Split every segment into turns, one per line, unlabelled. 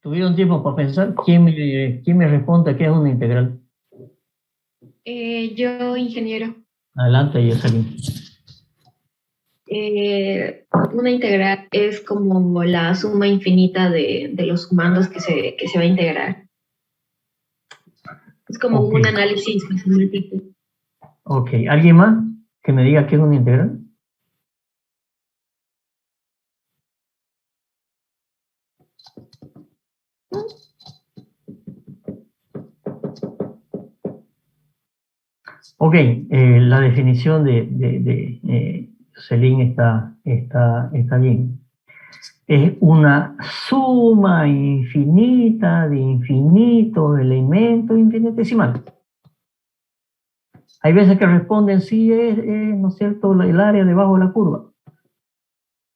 ¿Tuvieron tiempo para pensar? ¿Quién me responde qué es una integral?
Yo, ingeniero.
Adelante, Jocelyn.
Una integral es como la suma infinita de los comandos que se va a integrar. Es como
Ok,
un análisis matemático.
ok. ¿Alguien más que me diga qué es una integral? Ok, la definición de Jocelyn está bien. Es una suma infinita de infinitos elementos infinitesimales. Hay veces que responden sí, ¿no es cierto?, el área debajo de la curva.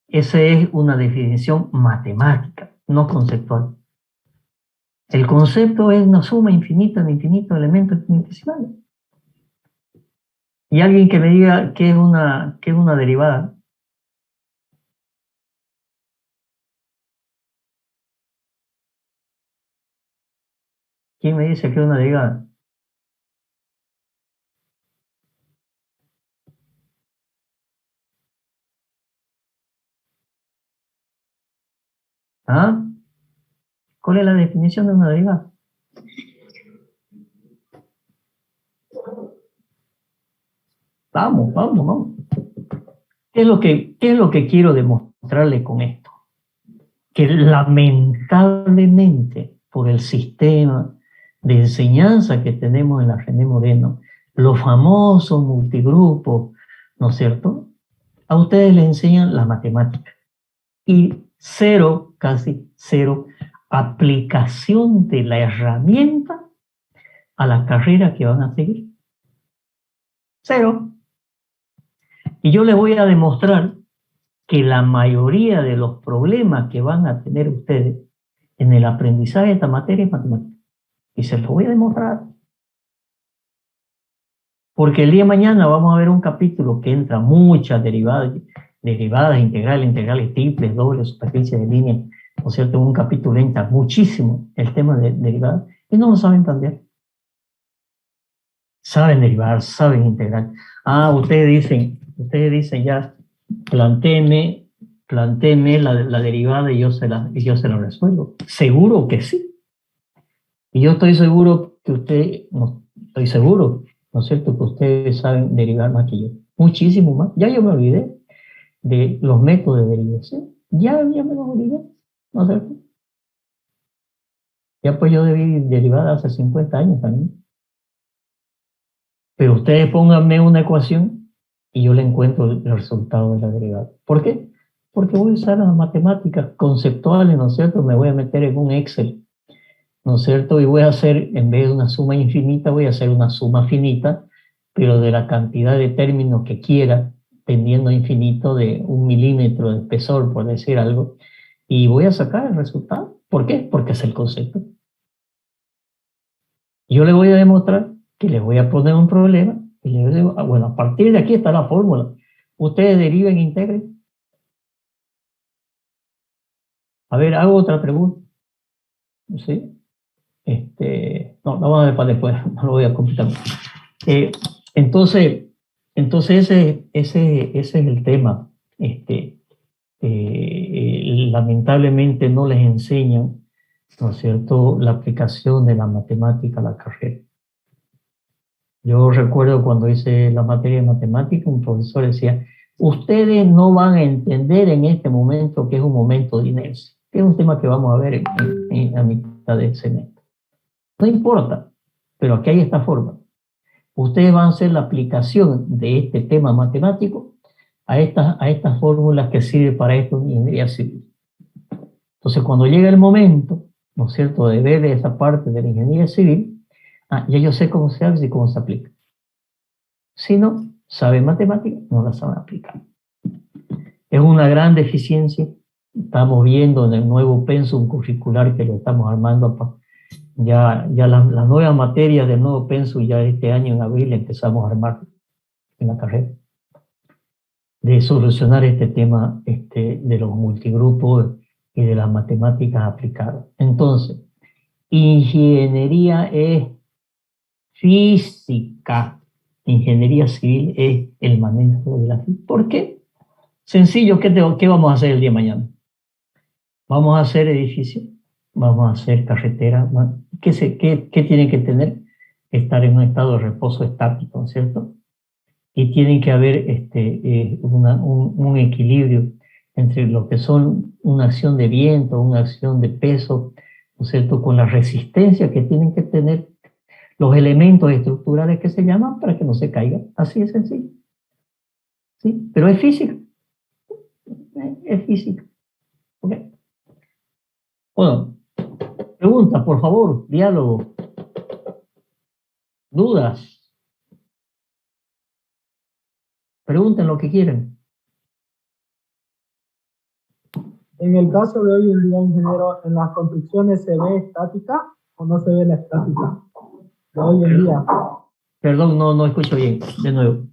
Esa es una definición matemática, no conceptual. El concepto es una suma infinita de infinitos elementos infinitesimales. Y alguien que me diga qué es una derivada. ¿Quién me dice qué es una derivada? ¿Ah? ¿Cuál es la definición de una derivada? Vamos. ¿Qué es lo que quiero demostrarle con esto? Que lamentablemente, por el sistema de enseñanza que tenemos en la René Moreno, los famosos multigrupos, ¿no es cierto?, a ustedes les enseñan la matemática y cero, casi cero, aplicación de la herramienta a la carrera que van a seguir. Cero. Y yo les voy a demostrar que la mayoría de los problemas que van a tener ustedes en el aprendizaje de esta materia es matemática. Y se lo voy a demostrar. Porque el día de mañana vamos a ver un capítulo que entra muchas derivadas integrales triples, dobles, superficies de línea. ¿No es cierto? En un capítulo entra muchísimo el tema de derivadas y no lo saben cambiar. Saben derivar, saben integrar. Ustedes dicen ya, plantéeme la derivada y yo se la resuelvo. Seguro que sí. Y yo estoy seguro que no estoy seguro, ¿no es cierto?, que ustedes saben derivar más que yo. Muchísimo más. Ya yo me olvidé de los métodos de derivación. Ya me los olvidé, ¿no es cierto? Ya pues yo debí derivar hace 50 años también. Pero ustedes pónganme una ecuación y yo le encuentro el resultado de la derivada. ¿Por qué? Porque voy a usar las matemáticas conceptuales, ¿no es cierto? Me voy a meter en un Excel, ¿no es cierto? Y voy a hacer, en vez de una suma infinita, voy a hacer una suma finita, pero de la cantidad de términos que quiera, tendiendo a infinito de 1 milímetro de espesor, por decir algo, y voy a sacar el resultado. ¿Por qué? Porque es el concepto. Yo le voy a demostrar que le voy a poner un problema y le digo, bueno, a partir de aquí está la fórmula. Ustedes deriven e integren. A ver, hago otra pregunta. ¿Sí? No, vamos a ver para después, no lo voy a complicar. Eh, entonces, ese es el tema. Lamentablemente no les enseñan, ¿no es cierto?, la aplicación de la matemática a la carrera. Yo recuerdo cuando hice la materia de matemática, un profesor decía, ustedes no van a entender en este momento que es un momento de inercia, que es un tema que vamos a ver a mitad del semestre. No importa, pero aquí hay esta forma. Ustedes van a hacer la aplicación de este tema matemático a estas fórmulas que sirven para esto en ingeniería civil. Entonces, cuando llega el momento, ¿no es cierto?, de ver esa parte de la ingeniería civil, ya yo sé cómo se hace y cómo se aplica. Si no saben matemáticas, no la saben aplicar. Es una gran deficiencia. Estamos viendo en el nuevo pensum curricular que lo estamos armando. Ya las nuevas materias del nuevo pensum, ya este año en abril empezamos a armar en la carrera, de solucionar este tema de los multigrupos y de las matemáticas aplicadas. Entonces, ingeniería es física, ingeniería civil es el manejo de la física. ¿Por qué? Sencillo, ¿qué vamos a hacer el día de mañana? Vamos a hacer edificios, vamos a hacer carreteras. ¿Qué tienen que tener? Estar en un estado de reposo estático, ¿no es cierto? Y tienen que haber un equilibrio entre lo que son una acción de viento, una acción de peso, ¿no es cierto?, con la resistencia que tienen que tener los elementos estructurales que se llaman para que no se caigan. Así de sencillo. ¿Sí? Pero es física. Es física. ¿Ok? Bueno, pregunta, por favor, diálogo. Dudas. Pregunten lo que quieran.
En el caso de hoy en día, ingeniero, ¿en las construcciones se ve estática o no se ve la estática? De hoy en día.
Perdón, no escucho bien. De nuevo.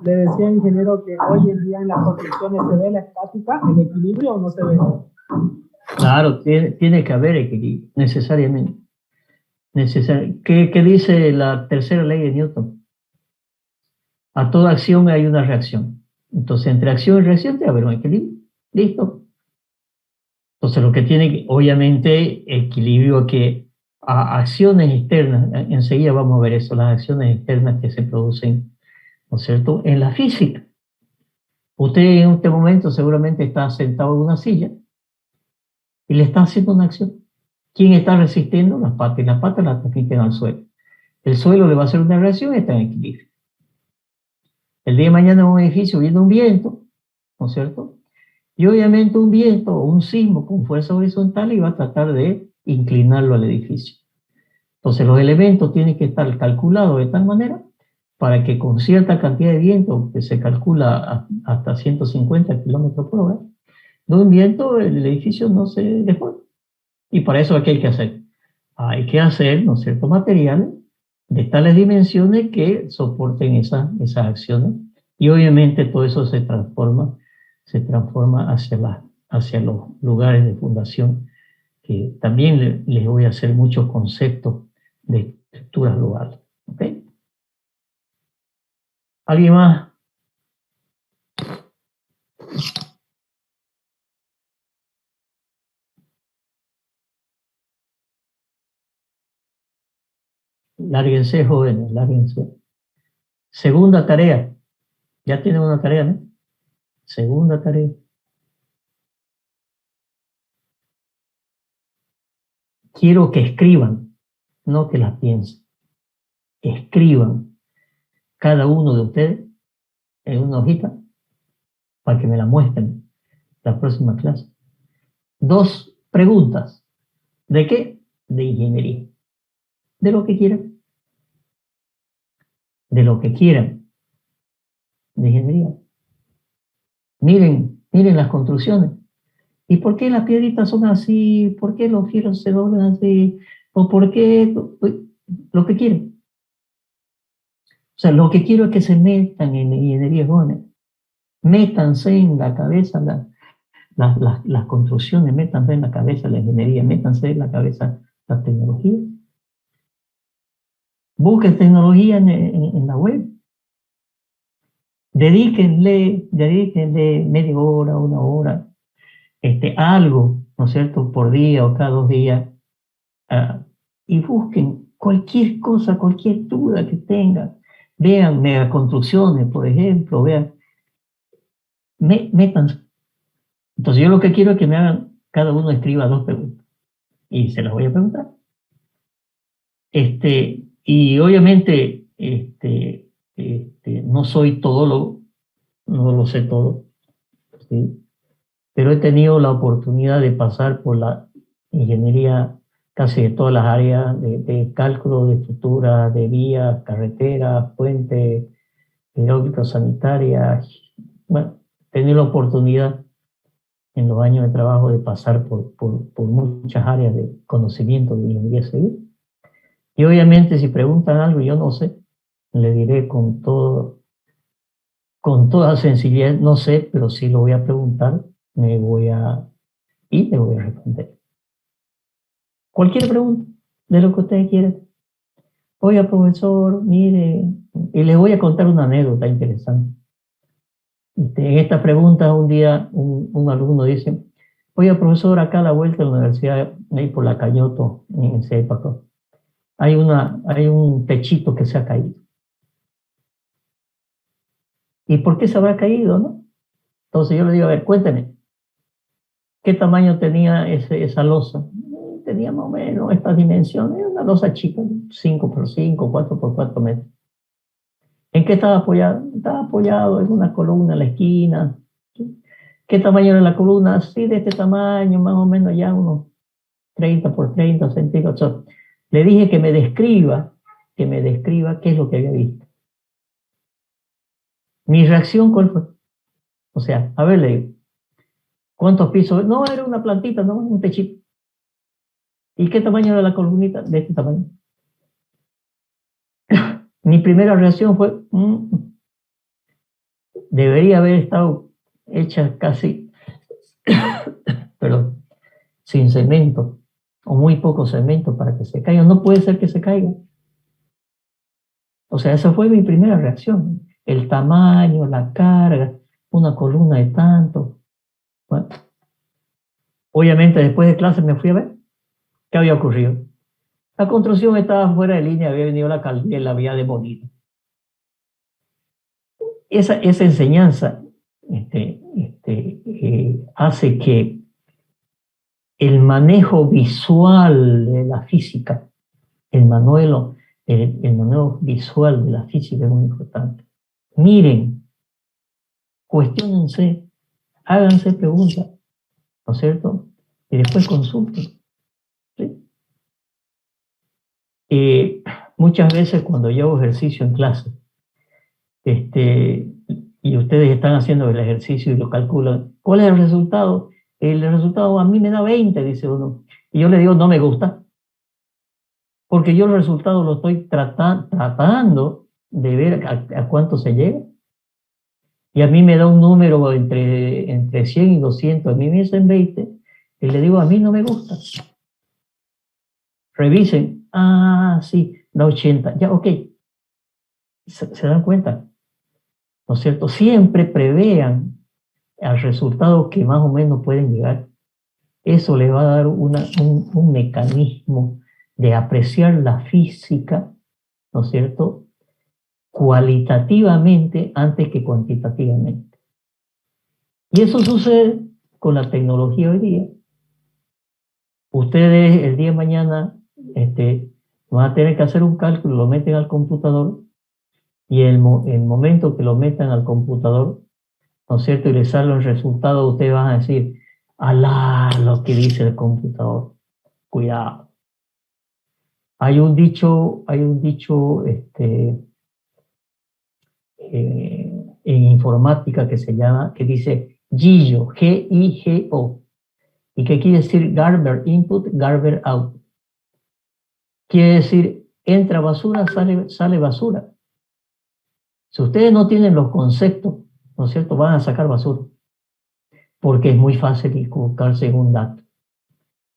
Le decía, ingeniero, que hoy en día en las construcciones se ve la estática, el equilibrio o no se ve.
Claro, tiene que haber equilibrio, necesariamente. ¿Qué dice la tercera ley de Newton? A toda acción hay una reacción. Entonces, entre acción y reacción debe haber un equilibrio. ¿Listo? Entonces, lo que tiene, obviamente, equilibrio que a acciones externas, enseguida vamos a ver eso, las acciones externas que se producen, ¿no es cierto?, en la física. Usted en este momento seguramente está sentado en una silla y le está haciendo una acción. ¿Quién está resistiendo? Las patas, y las patas las transmiten al suelo. El suelo le va a hacer una reacción y está en equilibrio. El día de mañana en un edificio viene un viento, ¿no es cierto? Y obviamente un viento o un sismo con fuerza horizontal iba a tratar de inclinarlo al edificio. Entonces los elementos tienen que estar calculados de tal manera para que con cierta cantidad de viento, que se calcula hasta 150 kilómetros por hora, de un viento el edificio no se deforme. Y para eso, ¿qué hay que hacer? Hay que hacer, ¿no es cierto?, materiales de tales dimensiones que soporten esas acciones. Y obviamente todo eso se transforma hacia los lugares de fundación, que también les voy a hacer muchos conceptos de estructuras globales. ¿Ok? ¿Alguien más? Lárguense, jóvenes, lárguense. Segunda tarea. Ya tienen una tarea, ¿no? Segunda tarea. Quiero que escriban, no que las piensen. Escriban cada uno de ustedes en una hojita para que me la muestren la próxima clase. 2 preguntas. ¿De qué? De ingeniería. De lo que quieran. De lo que quieran. De ingeniería. Miren las construcciones. ¿Y por qué las piedritas son así? ¿Por qué los fierros se doblan así? ¿O por qué? Lo que quieren. O sea, lo que quiero es que se metan en ingeniería, jóvenes. Métanse en la cabeza las construcciones, métanse en la cabeza la ingeniería, métanse en la cabeza la tecnología. Busquen tecnología en la web. Dedíquenle media hora, una hora, algo, ¿no es cierto?, por día o cada 2 días, y busquen cualquier cosa, cualquier duda que tengan. Vean megaconstrucciones, por ejemplo, métanse. Entonces yo lo que quiero es que me hagan, cada uno escriba 2 preguntas, y se las voy a preguntar. Y obviamente, no soy todólogo, no lo sé todo, ¿sí? Pero he tenido la oportunidad de pasar por la ingeniería casi de todas las áreas, de cálculo de estructura, de vías, carreteras, puentes, hidráulicas sanitarias. Bueno, he tenido la oportunidad en los años de trabajo de pasar por muchas áreas de conocimiento de ingeniería civil. Y obviamente si preguntan algo y yo no sé, le diré con toda sencillez, no sé, pero sí lo voy a preguntar me voy a responder. Cualquier pregunta de lo que ustedes quieran. Oiga, profesor, mire, y les voy a contar una anécdota interesante. En esta pregunta, un día un alumno dice, oiga, profesor, acá a la vuelta de la universidad, ahí por la Cañoto, en Cepaco, hay un techito que se ha caído. ¿Y por qué se habrá caído, no? Entonces yo le digo, a ver, cuénteme, ¿qué tamaño tenía esa losa? Tenía más o menos estas dimensiones, una losa chica, 5 por 5, 4 por 4 metros. ¿En qué estaba apoyado? Estaba apoyado en una columna en la esquina. ¿Qué tamaño era la columna? Sí, de este tamaño, más o menos ya unos 30 por 30 centímetros. Le dije que me describa qué es lo que había visto. Mi reacción, ¿cuál fue? O sea, a ver, le digo, ¿cuántos pisos? No, era una plantita, no, un techito. ¿Y qué tamaño era la columnita? De este tamaño. Mi primera reacción fue, debería haber estado hecha casi, perdón, sin cemento, o muy poco cemento para que se caiga. No puede ser que se caiga. O sea, esa fue mi primera reacción. El tamaño, la carga, una columna de tanto. Bueno, obviamente después de clase me fui a ver qué había ocurrido. La construcción estaba fuera de línea, había venido la alcaldía y la había demolido. Esa enseñanza hace que el manejo visual de la física, el manejo visual de la física es muy importante. Miren, cuestiónense, háganse preguntas, ¿no es cierto? Y después consulten. ¿Sí? Muchas veces cuando yo hago ejercicio en clase, y ustedes están haciendo el ejercicio y lo calculan, ¿cuál es el resultado? El resultado a mí me da 20, dice uno. Y yo le digo, no me gusta. Porque yo el resultado lo estoy tratando de ver a cuánto se llega. Y a mí me da un número entre 100 y 200. A mí me dicen 20. Y le digo, a mí no me gusta. Revisen. Ah, sí, da 80. Ya, ok. ¿Se dan cuenta? ¿No es cierto? Siempre prevean al resultado que más o menos pueden llegar. Eso les va a dar un mecanismo de apreciar la física, ¿no es cierto?, cualitativamente antes que cuantitativamente. Y eso sucede con la tecnología hoy día. Ustedes el día de mañana van a tener que hacer un cálculo, lo meten al computador y el momento que lo metan al computador, ¿no es cierto?, y les sale el resultado, ustedes van a decir, alá, lo que dice el computador. Cuidado. Hay un dicho en informática que dice GIGO, G-I-G-O, y que quiere decir Garber Input, Garber Out. Quiere decir, entra basura, sale basura. Si ustedes no tienen los conceptos, ¿no es cierto?, van a sacar basura, porque es muy fácil equivocarse en un dato.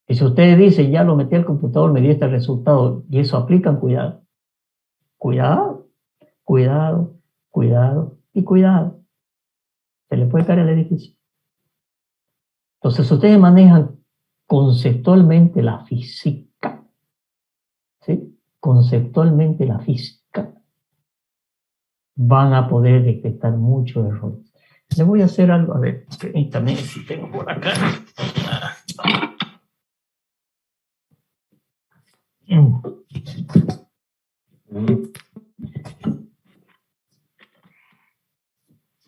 Y si ustedes dicen, ya lo metí al computador, me dio este resultado, y eso aplican, cuidado. Cuidado, cuidado, cuidado y cuidado. Se le puede caer el edificio. Entonces, ustedes manejan conceptualmente la física, ¿sí? Conceptualmente la física, van a poder detectar muchos errores. Le voy a hacer algo, a ver, permítame si tengo por acá.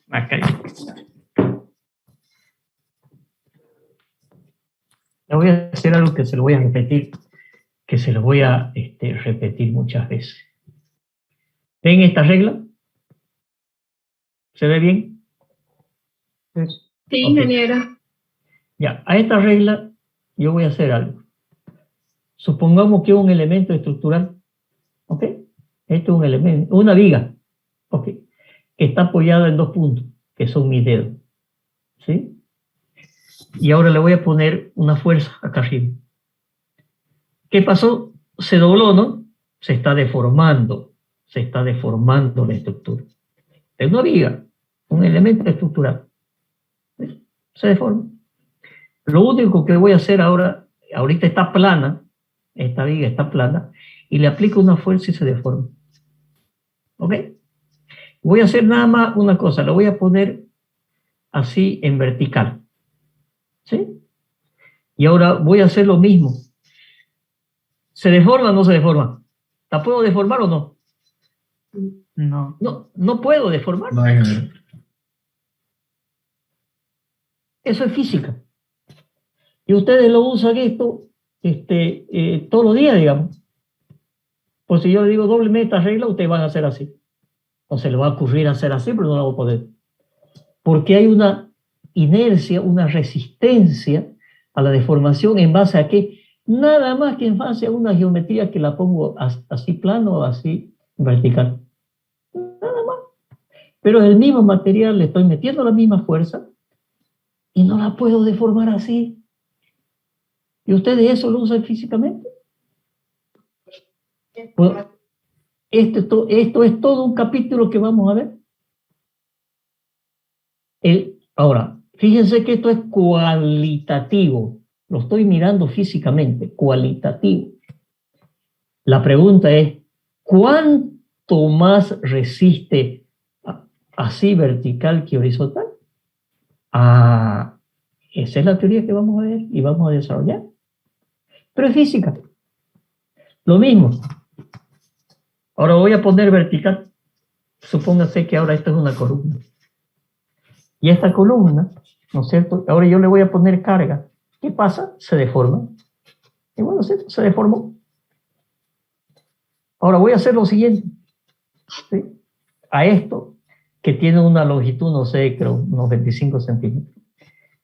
Acá. Le voy a hacer algo que se lo voy a repetir, repetir muchas veces. ¿Ven esta regla? ¿Se ve bien?
Sí, ingeniero.
Okay. Ya, a esta regla yo voy a hacer algo. Supongamos que es un elemento estructural, ¿ok? Esto es un elemento, una viga, ¿ok? Que está apoyada en 2 puntos, que son mis dedos, ¿sí? Y ahora le voy a poner una fuerza acá arriba. ¿Qué pasó? Se dobló, ¿no? Se está deformando la estructura. Es una viga, un elemento estructural. Se deforma. Lo único que voy a hacer ahorita está plana, esta viga está plana, y le aplico una fuerza y se deforma. ¿Ok? Voy a hacer nada más una cosa, lo voy a poner así en vertical. ¿Sí? Y ahora voy a hacer lo mismo. ¿Se deforma o no se deforma? ¿La puedo deformar o no?
No.
No puedo deformar.
No,
Eso es física. Y ustedes lo usan esto todos los días, digamos. Pues si yo le digo doble esta regla, ustedes van a hacer así. No se le va a ocurrir hacer así, pero no lo va a poder. Porque hay una inercia, una resistencia a la deformación en base a que nada más que en base a una geometría que la pongo así plano o así vertical. Nada más. Pero es el mismo material, le estoy metiendo la misma fuerza y no la puedo deformar así. ¿Y ustedes eso lo usan físicamente? Pues, esto es todo un capítulo que vamos a ver. Ahora, fíjense que esto es cualitativo. Lo estoy mirando físicamente, cualitativo. La pregunta es, ¿cuánto más resiste así vertical que horizontal? Esa es la teoría que vamos a ver y vamos a desarrollar. Pero es física. Lo mismo. Ahora voy a poner vertical. Supóngase que ahora esto es una columna. Y esta columna, ¿no es cierto? Ahora yo le voy a poner carga. ¿Qué pasa? Se deforma. Y bueno, ¿cierto? Se deformó. Ahora voy a hacer lo siguiente. ¿Sí? A esto, que tiene una longitud, no sé, creo, unos 25 centímetros.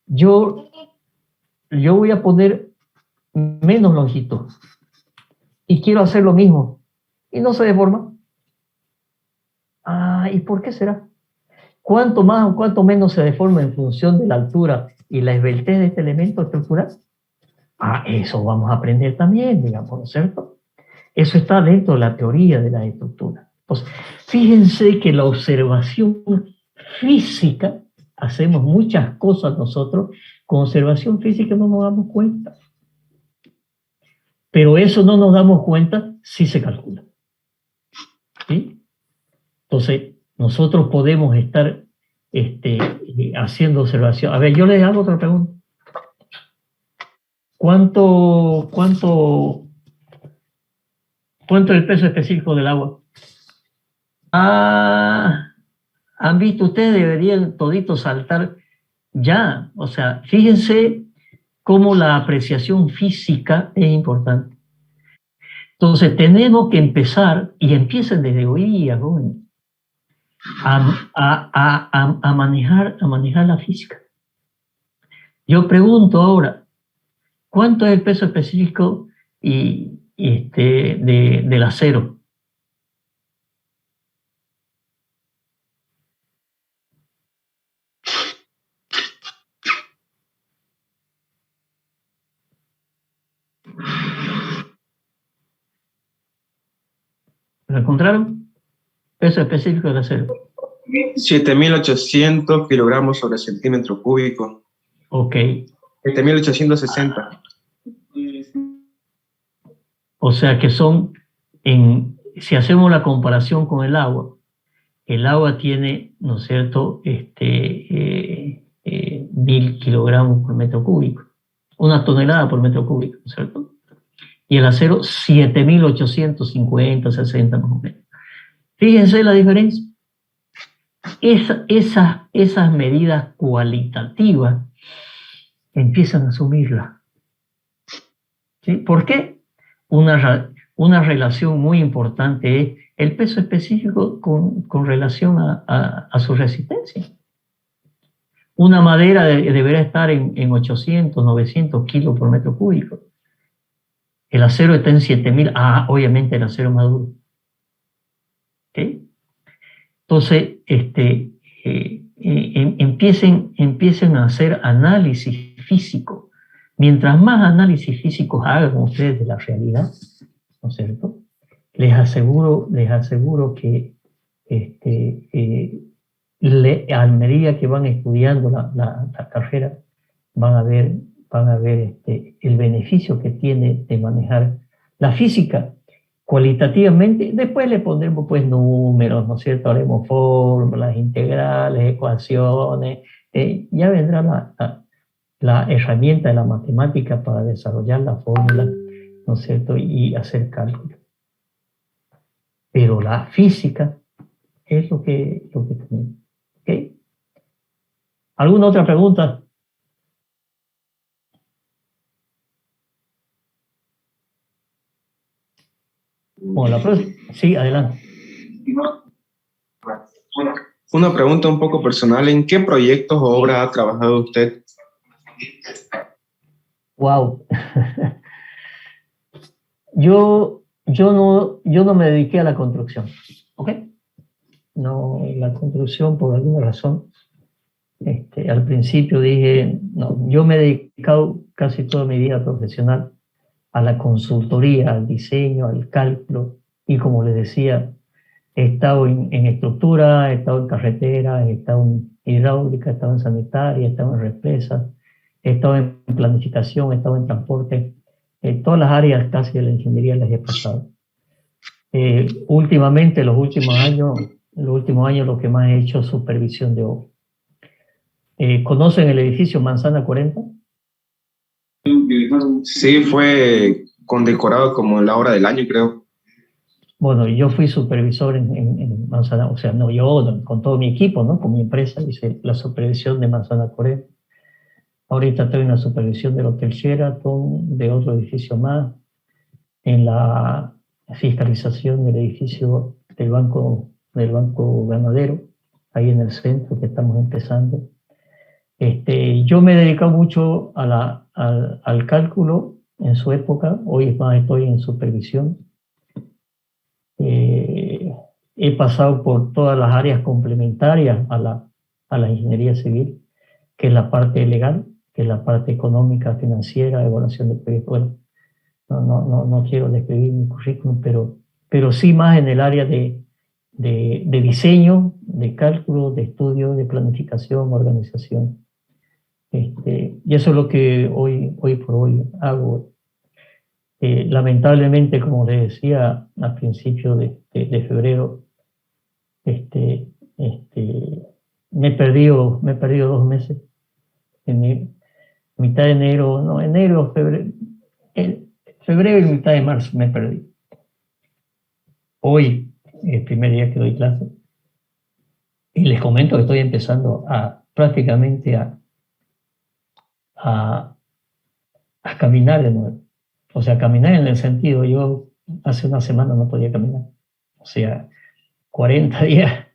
Yo voy a poner menos longitud. Y quiero hacer lo mismo. Y no se deforma. ¿Y por qué será? ¿Cuánto más o cuánto menos se deforma en función de la altura y la esbeltez de este elemento estructural? Eso vamos a aprender también, digamos, ¿no es cierto? Eso está dentro de la teoría de la estructura. Pues, fíjense que la observación física, hacemos muchas cosas nosotros, con observación física no nos damos cuenta. Pero eso no nos damos cuenta si se calcula. ¿Sí? Entonces, nosotros podemos estar haciendo observación. A ver, yo les hago otra pregunta. ¿Cuánto es el peso específico del agua? Han visto ustedes, deberían toditos saltar ya. O sea, fíjense cómo la apreciación física es importante. Entonces, tenemos que empezar, y empiecen desde hoy día, jóvenes, a manejar la física. Yo pregunto ahora, ¿cuánto es el peso específico del acero? ¿Lo encontraron? Peso específico del acero.
7.800 kilogramos sobre centímetro cúbico.
Ok.
7.860.
O sea que si hacemos la comparación con el agua tiene, ¿no es cierto?, 1.000 kilogramos por metro cúbico, 1 tonelada por metro cúbico, ¿no es cierto? Y el acero, 7.850, 60 más o menos. Fíjense la diferencia. Esas medidas cualitativas empiezan a asumirlas. ¿Sí? ¿Por qué? Una relación muy importante es el peso específico con relación a su resistencia. Una madera deberá estar en 800, 900 kilos por metro cúbico. El acero está en 7.000. Obviamente el acero maduro. ¿Okay? Entonces, empiecen a hacer análisis físico. Mientras más análisis físicos hagan ustedes de la realidad, ¿no es cierto? Les aseguro que a medida que van estudiando la carrera, van a ver el beneficio que tiene de manejar la física cualitativamente. Después le pondremos pues números, ¿no es cierto? Haremos fórmulas, integrales, ecuaciones. Ya vendrá la herramienta de la matemática para desarrollar la fórmula, ¿no es cierto? Y hacer cálculo. Pero la física es lo que tenemos. ¿Ok? ¿Alguna otra pregunta? Bueno, la próxima. Sí, adelante.
Una pregunta un poco personal. ¿En qué proyectos o obras ha trabajado usted?
Wow. Yo no me dediqué a la construcción. ¿Ok? No, la construcción por alguna razón. Al principio dije, no, yo me he dedicado casi toda mi vida profesional a la consultoría, al diseño, al cálculo, y como les decía, he estado en estructura, he estado en carretera, he estado en hidráulica, he estado en sanitaria, he estado en represas, he estado en planificación, he estado en transporte, en todas las áreas casi de la ingeniería las he pasado. Últimamente, los últimos años lo que más he hecho es supervisión de obra. ¿Conocen el edificio Manzana 40?
Sí, fue condecorado como la obra del año, creo.
Bueno, yo fui supervisor en Manzana, o sea, no yo, con todo mi equipo, ¿no? Con mi empresa, hice la supervisión de Manzana 40. Ahorita estoy en la supervisión del Hotel Sheraton, de otro edificio más, en la fiscalización del edificio del Banco Ganadero, ahí en el centro que estamos empezando. Yo me he dedicado mucho al cálculo en su época, hoy más estoy en supervisión. He pasado por todas las áreas complementarias a la ingeniería civil, que es la parte legal, que es la parte económica, financiera, evaluación de proyectos. Bueno, no quiero describir mi currículum, pero sí más en el área de diseño, de cálculo, de estudio, de planificación, organización. Y eso es lo que hoy por hoy hago. Lamentablemente, como les decía al principio de febrero, me he perdido 2 meses. En mitad de enero, no, enero, febrero y mitad de marzo me perdí. Hoy, el primer día que doy clase, y les comento que estoy empezando prácticamente a caminar de nuevo. O sea, caminar en el sentido, yo hace una semana no podía caminar. O sea, 40 días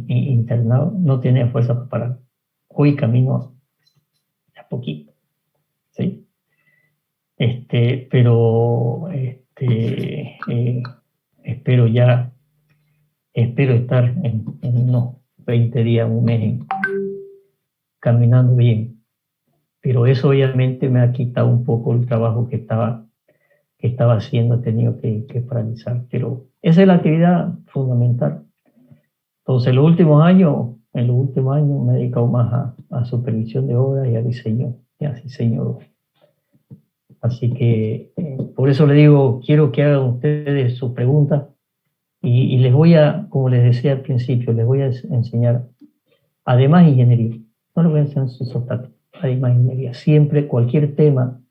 internado, no tenía fuerza para parar. Hoy camino a poquito, ¿sí? Pero espero estar en unos 20 días, un mes, caminando bien. Pero eso obviamente me ha quitado un poco el trabajo que estaba haciendo, he tenido que paralizar. Pero esa es la actividad fundamental. Entonces, en los últimos años me he dedicado más a supervisión de obras y a diseño de obras. Así que, por eso les digo, quiero que hagan ustedes sus preguntas y les voy a, como les decía al principio, les voy a enseñar, además ingeniería, no les voy a enseñar sus obstáculos, además ingeniería. Siempre cualquier tema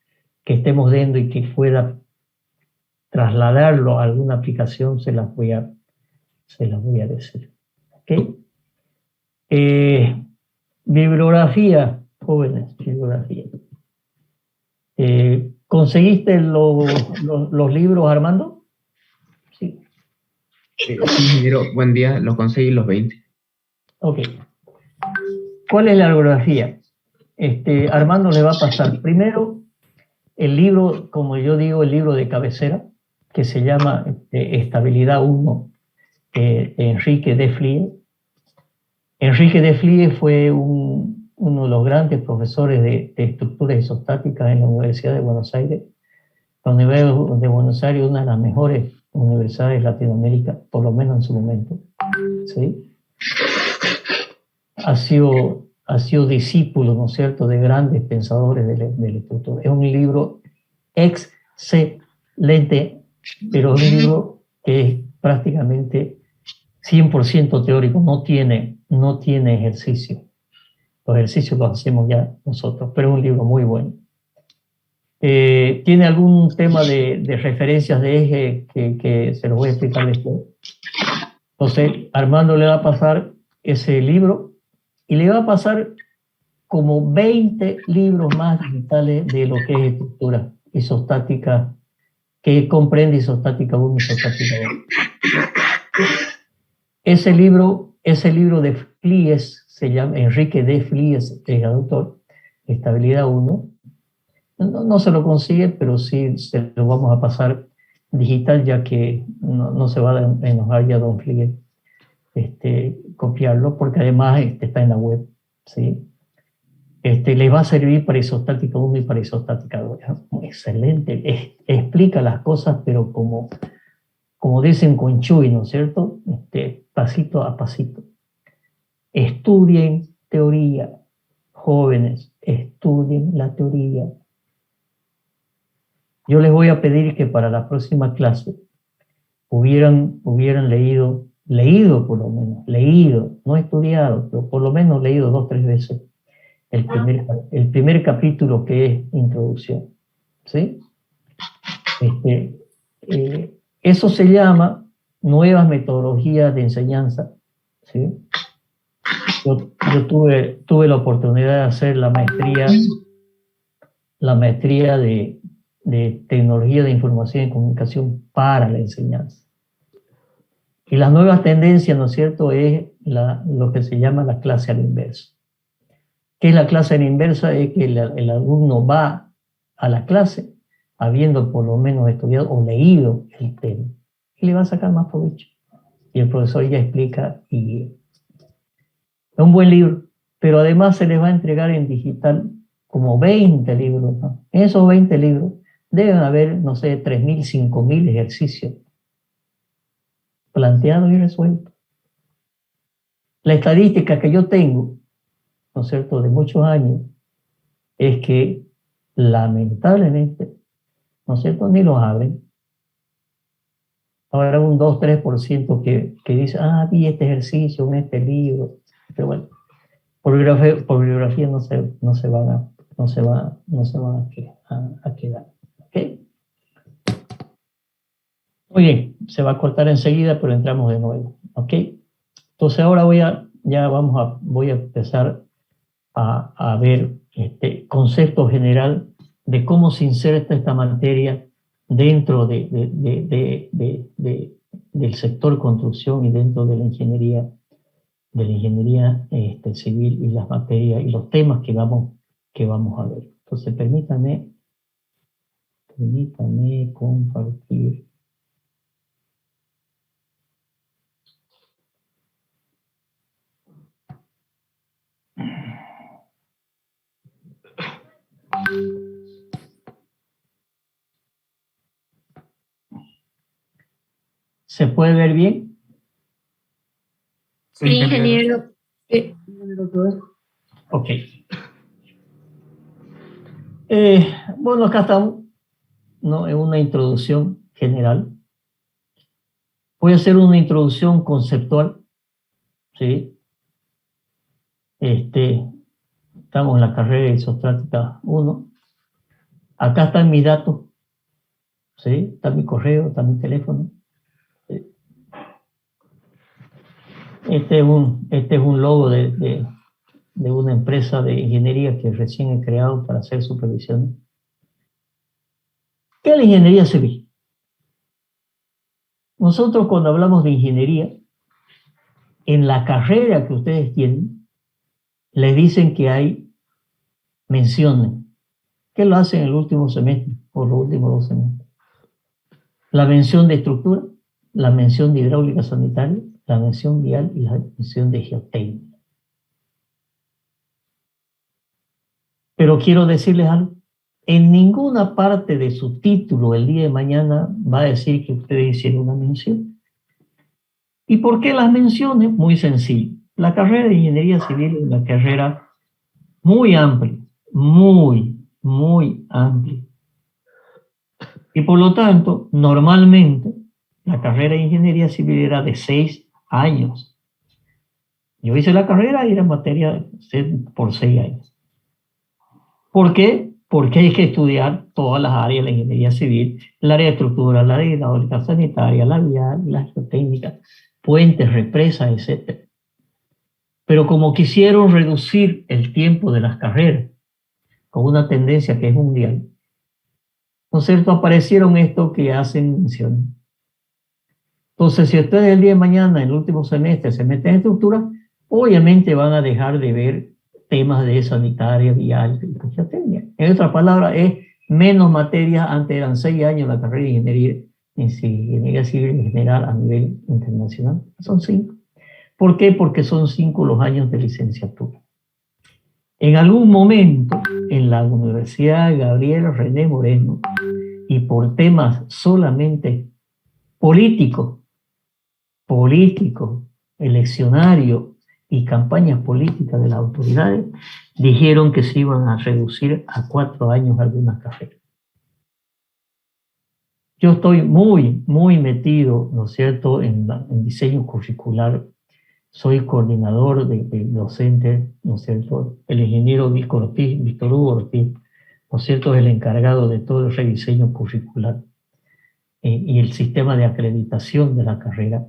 que estemos viendo y que pueda trasladarlo a alguna aplicación, se las voy a decir. ¿Okay? Bibliografía, jóvenes, bibliografía. ¿Conseguiste los libros, Armando? Sí.
Sí, buen día, los conseguí los 20.
Ok. ¿Cuál es la bibliografía? Armando le va a pasar primero el libro, como yo digo, el libro de cabecera, que se llama Estabilidad 1, de Enrique Deflie. Enrique Deflie fue un uno de los grandes profesores de estructuras isostáticas en la Universidad de Buenos Aires. La Universidad de Buenos Aires es una de las mejores universidades de Latinoamérica, por lo menos en su momento. ¿Sí? Ha sido discípulo, ¿no es cierto?, de grandes pensadores de la estructura. Es un libro excelente, pero es un libro que es prácticamente 100% teórico, no tiene ejercicio. Los ejercicios los hacemos ya nosotros, pero es un libro muy bueno. ¿Tiene algún tema de referencias de eje que se los voy a explicar después? Entonces, Armando le va a pasar ese libro y le va a pasar como 20 libros más digitales de lo que es estructura isostática, que comprende isostática 1 y isostática 2. Ese libro de Flies, se llama Enrique de Flies, es el autor, Estabilidad 1. No se lo consigue, pero sí se lo vamos a pasar digital, ya que no se va a enojar ya don Flies copiarlo, porque además está en la web, ¿sí? Le va a servir para isostática 1 y para isostática 2. Excelente, explica las cosas, pero como dicen con Chuy, ¿no es cierto? Pasito a pasito. Estudien teoría, jóvenes, estudien la teoría. Yo les voy a pedir que para la próxima clase hubieran leído por lo menos, no estudiado, pero por lo menos leído 2 o 3 veces el primer capítulo, que es introducción, ¿sí? Eso se llama nuevas metodologías de enseñanza, ¿sí? Yo tuve la oportunidad de hacer la maestría de tecnología de información y comunicación para la enseñanza. Y las nuevas tendencias, ¿no es cierto?, es lo que se llama la clase a la inversa. ¿Qué es la clase a la inversa? Es que el alumno va a la clase habiendo por lo menos estudiado o leído el tema, y le va a sacar más provecho. Y el profesor ya explica y es un buen libro, pero además se les va a entregar en digital como 20 libros, ¿no? En esos 20 libros deben haber, no sé, 3.000, 5.000 ejercicios planteados y resueltos. La estadística que yo tengo, ¿no es cierto?, de muchos años, es que lamentablemente, ¿no es cierto?, ni los abren. Habrá un 2-3% que dice, vi este ejercicio en este libro, pero bueno, por bibliografía no se van a quedar. ¿Okay? Muy bien, se va a cortar enseguida, pero entramos de nuevo. ¿Ok? Entonces ahora voy a empezar a ver concepto general de cómo se inserta esta materia dentro del sector construcción y dentro de la ingeniería civil, y las materias y los temas que vamos a ver. Entonces permítame compartir. ¿Se puede ver bien?
Sí, ingeniero.
Ok. Bueno, acá estamos, ¿no?, en una introducción general. Voy a hacer una introducción conceptual, ¿sí? Estamos en la carrera de isostática 1. Acá están mis datos, ¿sí? Está mi correo, está mi teléfono. ¿Sí? Este es un logo de una empresa de ingeniería que recién he creado para hacer supervisión. ¿Qué es la ingeniería civil? Nosotros, cuando hablamos de ingeniería, en la carrera que ustedes tienen, les dicen que hay menciones. ¿Qué lo hacen en el último semestre o los últimos 2 semestres? La mención de estructura, la mención de hidráulica sanitaria, la mención vial y la mención de geotécnica. Pero quiero decirles algo. En ninguna parte de su título el día de mañana va a decir que ustedes hicieron una mención. ¿Y por qué las menciones? Muy sencillo. La carrera de Ingeniería Civil es una carrera muy amplia, muy amplia. Y por lo tanto, normalmente, la carrera de Ingeniería Civil era de 6 años. Yo hice la carrera y era materia por 6 años. ¿Por qué? Porque hay que estudiar todas las áreas de la ingeniería civil, el área de estructura, la de hidráulica, sanitaria, la vial, la geotécnica, puentes, represas, etc. Pero como quisieron reducir el tiempo de las carreras, con una tendencia que es mundial, ¿no es cierto? Aparecieron estos que hacen mención. Entonces, si ustedes el día de mañana, en el último semestre, se meten en estructura, obviamente van a dejar de ver temas de sanitaria, vial, geotécnica. En otras palabras, es menos materias. Antes eran 6 años la carrera de ingeniería civil en general a nivel internacional. Son 5. ¿Por qué? Porque son 5 los años de licenciatura. En algún momento, en la Universidad Gabriel René Moreno, y por temas solamente políticos, eleccionarios y campañas políticas de las autoridades, dijeron que se iban a reducir a 4 años algunas carreras. Yo estoy muy metido, ¿no es cierto?, en diseño curricular. Soy coordinador de docentes, ¿no es cierto? El ingeniero Víctor Hugo Ortiz, ¿no es cierto?, es el encargado de todo el rediseño curricular y el sistema de acreditación de la carrera.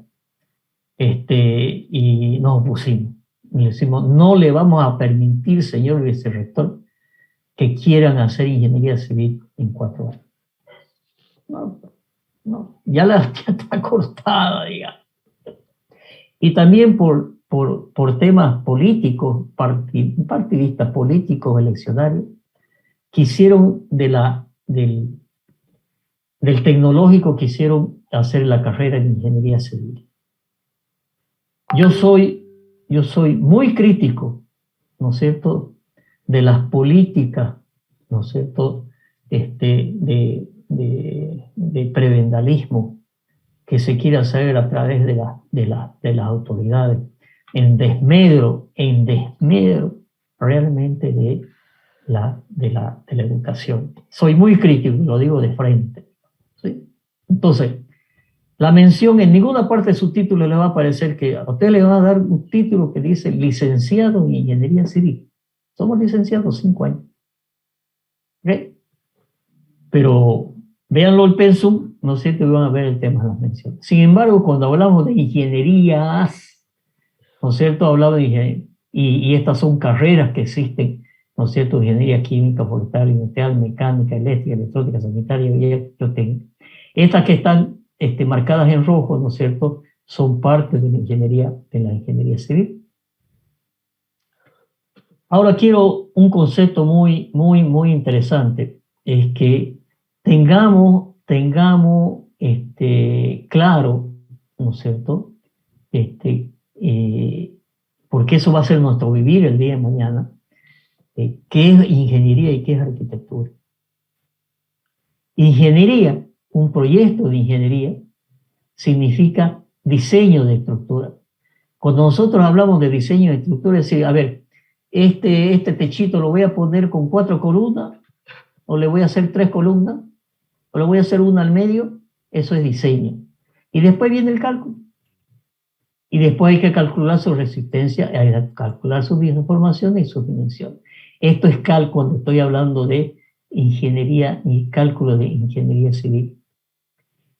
Y nos opusimos. Le decimos, no le vamos a permitir, señor vicerrector, que quieran hacer ingeniería civil en 4 años. No, ya está cortada, digamos. Y también por temas políticos, partidistas políticos, eleccionarios, quisieron del tecnológico, quisieron hacer la carrera en ingeniería civil. Yo soy muy crítico, ¿no es cierto?, de las políticas, ¿no es cierto?, de prebendalismo que se quiere hacer a través de las autoridades, en desmedro realmente de la educación. Soy muy crítico, lo digo de frente, ¿sí? Entonces, la mención en ninguna parte de su título le va a parecer que a usted le va a dar un título que dice licenciado en ingeniería civil. Somos licenciados 5 años. ¿Okay? Pero véanlo el pensum, no sé que van a ver el tema de las menciones. Sin embargo, cuando hablamos de ingenierías, ¿no es cierto?, hablamos de ingeniería, y estas son carreras que existen, ¿no es cierto?, ingeniería química, forestal, industrial, mecánica, eléctrica, electrónica, sanitaria, biotécnica. Estas que están marcadas en rojo, ¿no es cierto?, son parte de la ingeniería civil. Ahora quiero un concepto muy interesante, es que tengamos claro, ¿no es cierto?, porque eso va a ser nuestro vivir el día de mañana, qué es ingeniería y qué es arquitectura. Ingeniería, un proyecto de ingeniería, significa diseño de estructura. Cuando nosotros hablamos de diseño de estructura, es decir, a ver, este techito lo voy a poner con 4 columnas, o le voy a hacer 3 columnas, o le voy a hacer una al medio, eso es diseño. Y después viene el cálculo. Y después hay que calcular su resistencia, hay que calcular sus deformaciones y sus dimensiones. Esto es cuando estoy hablando de ingeniería y cálculo de ingeniería civil.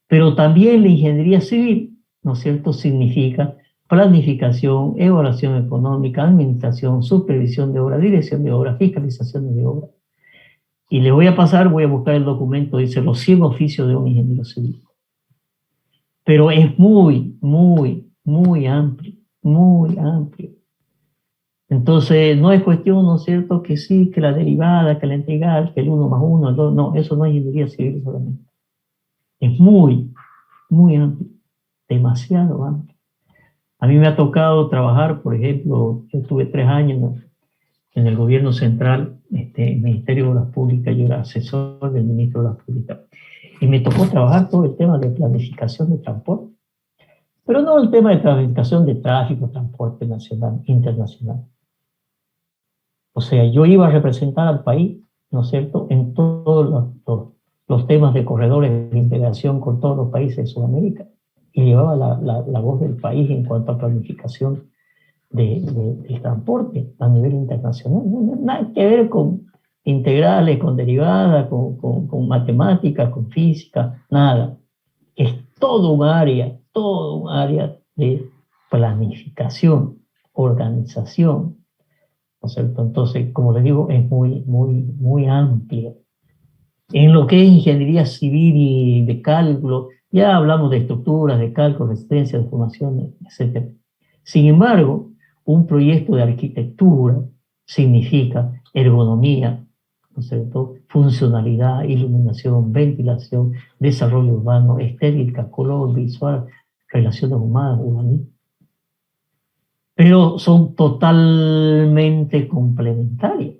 Pero también la ingeniería civil, ¿no es cierto?, significa planificación, evaluación económica, administración, supervisión de obra, dirección de obra, fiscalización de obra. Y les voy a buscar el documento, dice los 100 oficios de un ingeniero civil. Pero es muy amplio, muy amplio. Entonces, no es cuestión, ¿no es cierto?, que sí, que la derivada, que la integral, que el 1 más 1, el 2, no, eso no es ingeniería civil solamente. Es muy amplio, demasiado amplio. A mí me ha tocado trabajar, por ejemplo, yo estuve 3 años en el gobierno central, el Ministerio de Obras Públicas, yo era asesor del ministro de Obras Públicas, y me tocó trabajar todo el tema de planificación de transporte, pero no el tema de planificación de tráfico, transporte nacional, internacional. O sea, yo iba a representar al país, ¿no es cierto?, en todos los temas de corredores de integración con todos los países de Sudamérica, y llevaba la voz del país en cuanto a planificación del transporte a nivel internacional. No, nada que ver con integrales, con derivadas, con matemáticas, con física, nada. Es todo un área de planificación, organización, ¿no es cierto? Entonces, como les digo, es muy amplio. En lo que es ingeniería civil y de cálculo, ya hablamos de estructuras, de cálculo, resistencia, de formaciones, etc. Sin embargo, un proyecto de arquitectura significa ergonomía, ¿no es cierto?, funcionalidad, iluminación, ventilación, desarrollo urbano, estética, color, visual, relaciones humanas, urbanismo. Pero son totalmente complementarias.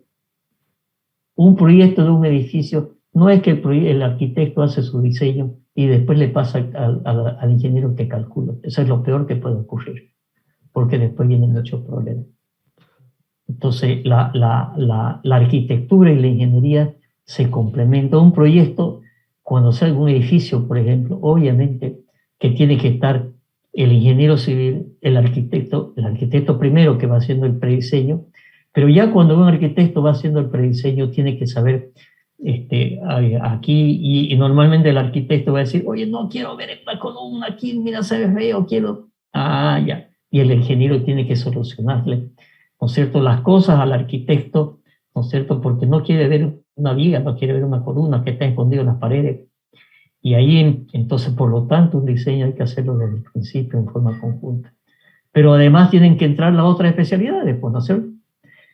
Un proyecto de un edificio no es que el arquitecto hace su diseño y después le pasa al ingeniero que calcula. Eso es lo peor que puede ocurrir, porque después vienen muchos problemas. Entonces, la arquitectura y la ingeniería se complementan. Un proyecto, cuando se hace un edificio, por ejemplo, obviamente que tiene que estar el ingeniero civil, el arquitecto primero que va haciendo el prediseño, pero ya cuando un arquitecto va haciendo el prediseño tiene que saber aquí, y normalmente el arquitecto va a decir, oye, no quiero ver esta columna aquí, mira, se ve feo, quiero... ya. Y el ingeniero tiene que solucionarle, ¿no es cierto?, las cosas al arquitecto, ¿no es cierto?, porque no quiere ver una viga, no quiere ver una columna que está escondida en las paredes. Y ahí, entonces, por lo tanto, un diseño hay que hacerlo desde el principio en forma conjunta. Pero además tienen que entrar las otras especialidades, pues, ¿no es cierto?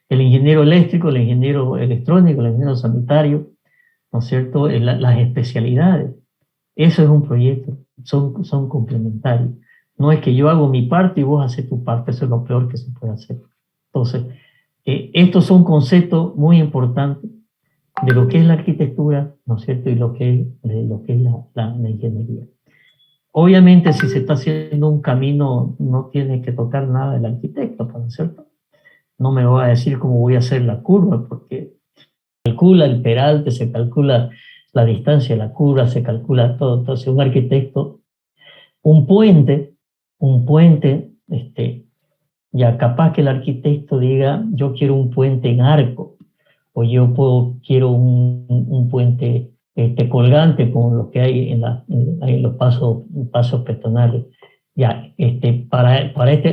El ingeniero eléctrico, el ingeniero electrónico, el ingeniero sanitario, ¿no es cierto?, las especialidades. Eso es un proyecto, son complementarios. No es que yo hago mi parte y vos haces tu parte, eso es lo peor que se puede hacer. Entonces, estos son conceptos muy importantes de lo que es la arquitectura, ¿no es cierto?, y lo que es la ingeniería. Obviamente, si se está haciendo un camino, no tiene que tocar nada del arquitecto, ¿no es cierto? No me va a decir cómo voy a hacer la curva, porque se calcula el peralte, se calcula la distancia de la curva, se calcula todo. Entonces, un arquitecto, un puente, ya capaz que el arquitecto diga, yo quiero un puente en arco, o quiero un puente colgante como los que hay en los pasos peatonales. Ya,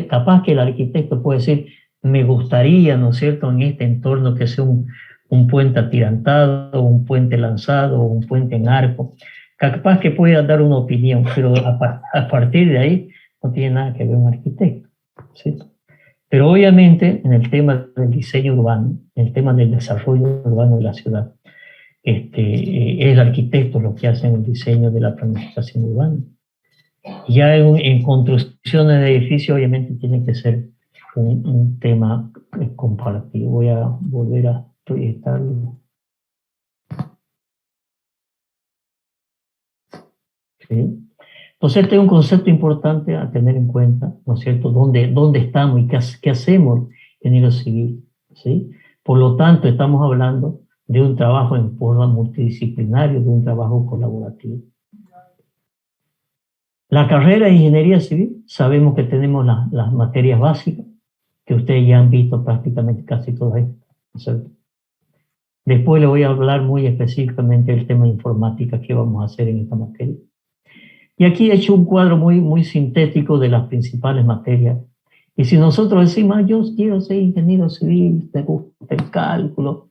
capaz que el arquitecto puede decir, me gustaría, ¿no es cierto?, en este entorno que sea un puente atirantado, un puente lanzado, un puente en arco. Capaz que pueda dar una opinión, pero a partir de ahí no tiene nada que ver un arquitecto, ¿sí? Pero obviamente en el tema del diseño urbano, en el tema del desarrollo urbano de la ciudad, es el arquitecto lo que hace en el diseño de la planificación urbana. Ya en construcciones de edificios obviamente tiene que ser un tema compartido. Voy a volver a proyectarlo. ¿Sí? Entonces este es un concepto importante a tener en cuenta, ¿no es cierto?, dónde estamos y qué hacemos en el civil, ¿sí? Por lo tanto, estamos hablando de un trabajo en forma multidisciplinario, de un trabajo colaborativo. La carrera de Ingeniería Civil, sabemos que tenemos las materias básicas, que ustedes ya han visto prácticamente casi todas estas, ¿no es cierto? Después le voy a hablar muy específicamente del tema de informática que vamos a hacer en esta materia. Y aquí he hecho un cuadro muy sintético de las principales materias. Y si nosotros decimos, yo quiero ser ingeniero civil, me gusta el cálculo,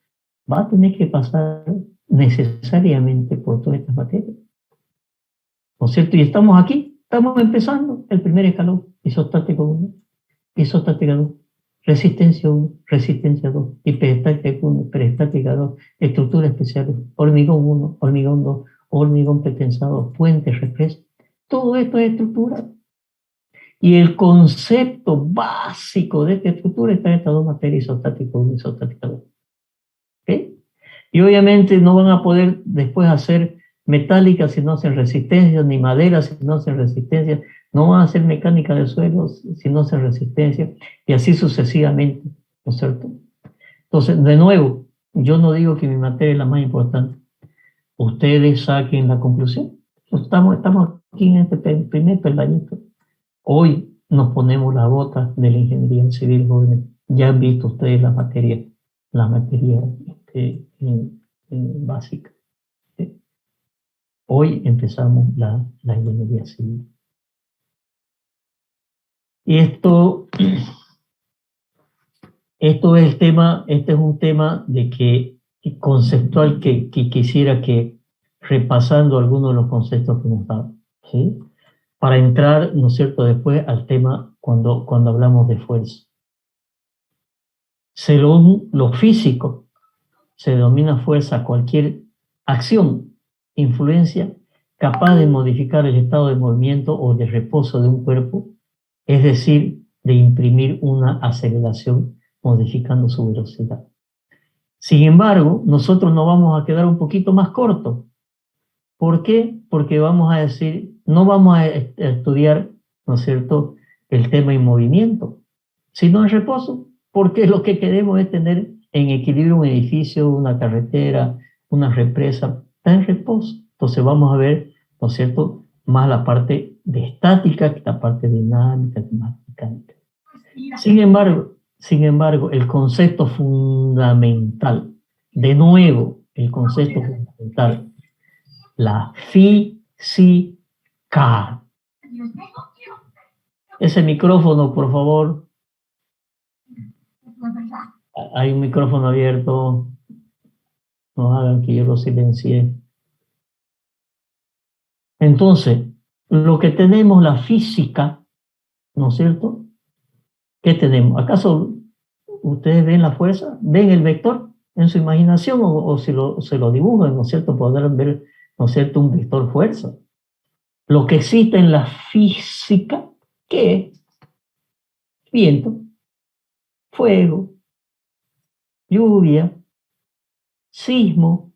va a tener que pasar necesariamente por todas estas materias, ¿no es cierto? Y estamos aquí, estamos empezando el primer escalón, isostática 1, isostática 2, resistencia 1, resistencia 2, hiperestática 1, hiperestática 2, estructuras especiales, hormigón 1, hormigón 2, hormigón pretensado, puentes, represas. Todo esto es estructura. Y el concepto básico de esta estructura está en estas dos materias, isostática 1 y isostática 2. ¿Okay? Y obviamente no van a poder después hacer metálicas si no hacen resistencia, ni madera si no hacen resistencia, no van a hacer mecánica de suelos si no hacen resistencia, y así sucesivamente, ¿no es cierto? Entonces, de nuevo, yo no digo que mi materia es la más importante. Ustedes saquen la conclusión. Estamos aquí en este primer peldañito. Hoy nos ponemos las botas de la ingeniería civil, jóvenes. Ya han visto ustedes la materia básica. ¿Sí? Hoy empezamos la ingeniería civil. Y esto es el tema, este es un tema de que conceptual que quisiera que repasando algunos de los conceptos que hemos dado, ¿sí? Para entrar, ¿no es cierto?, después al tema cuando hablamos de fuerza. Según lo físico, se denomina fuerza cualquier acción, influencia capaz de modificar el estado de movimiento o de reposo de un cuerpo, es decir, de imprimir una aceleración modificando su velocidad. Sin embargo, nosotros nos vamos a quedar un poquito más cortos. ¿Por qué? Porque vamos a decir, no vamos a estudiar, ¿no es cierto?, el tema en movimiento, sino en reposo, porque lo que queremos es tener en equilibrio un edificio, una carretera, una represa, está en reposo. Entonces vamos a ver, ¿no es cierto?, más la parte de estática que la parte dinámica, más mecánica. Sin embargo, el concepto fundamental, de nuevo, el concepto fundamental, la física. Ese micrófono, por favor. Hay un micrófono abierto. No hagan que yo lo silencie. Entonces, lo que tenemos, la física, ¿no es cierto? ¿Qué tenemos? ¿Acaso ustedes ven la fuerza? ¿Ven el vector en su imaginación o se lo dibujan, ¿no es cierto? Podrán ver, ¿no es cierto?, un vector fuerza. Lo que existe en la física, ¿qué es? Viento, fuego, lluvia, sismo.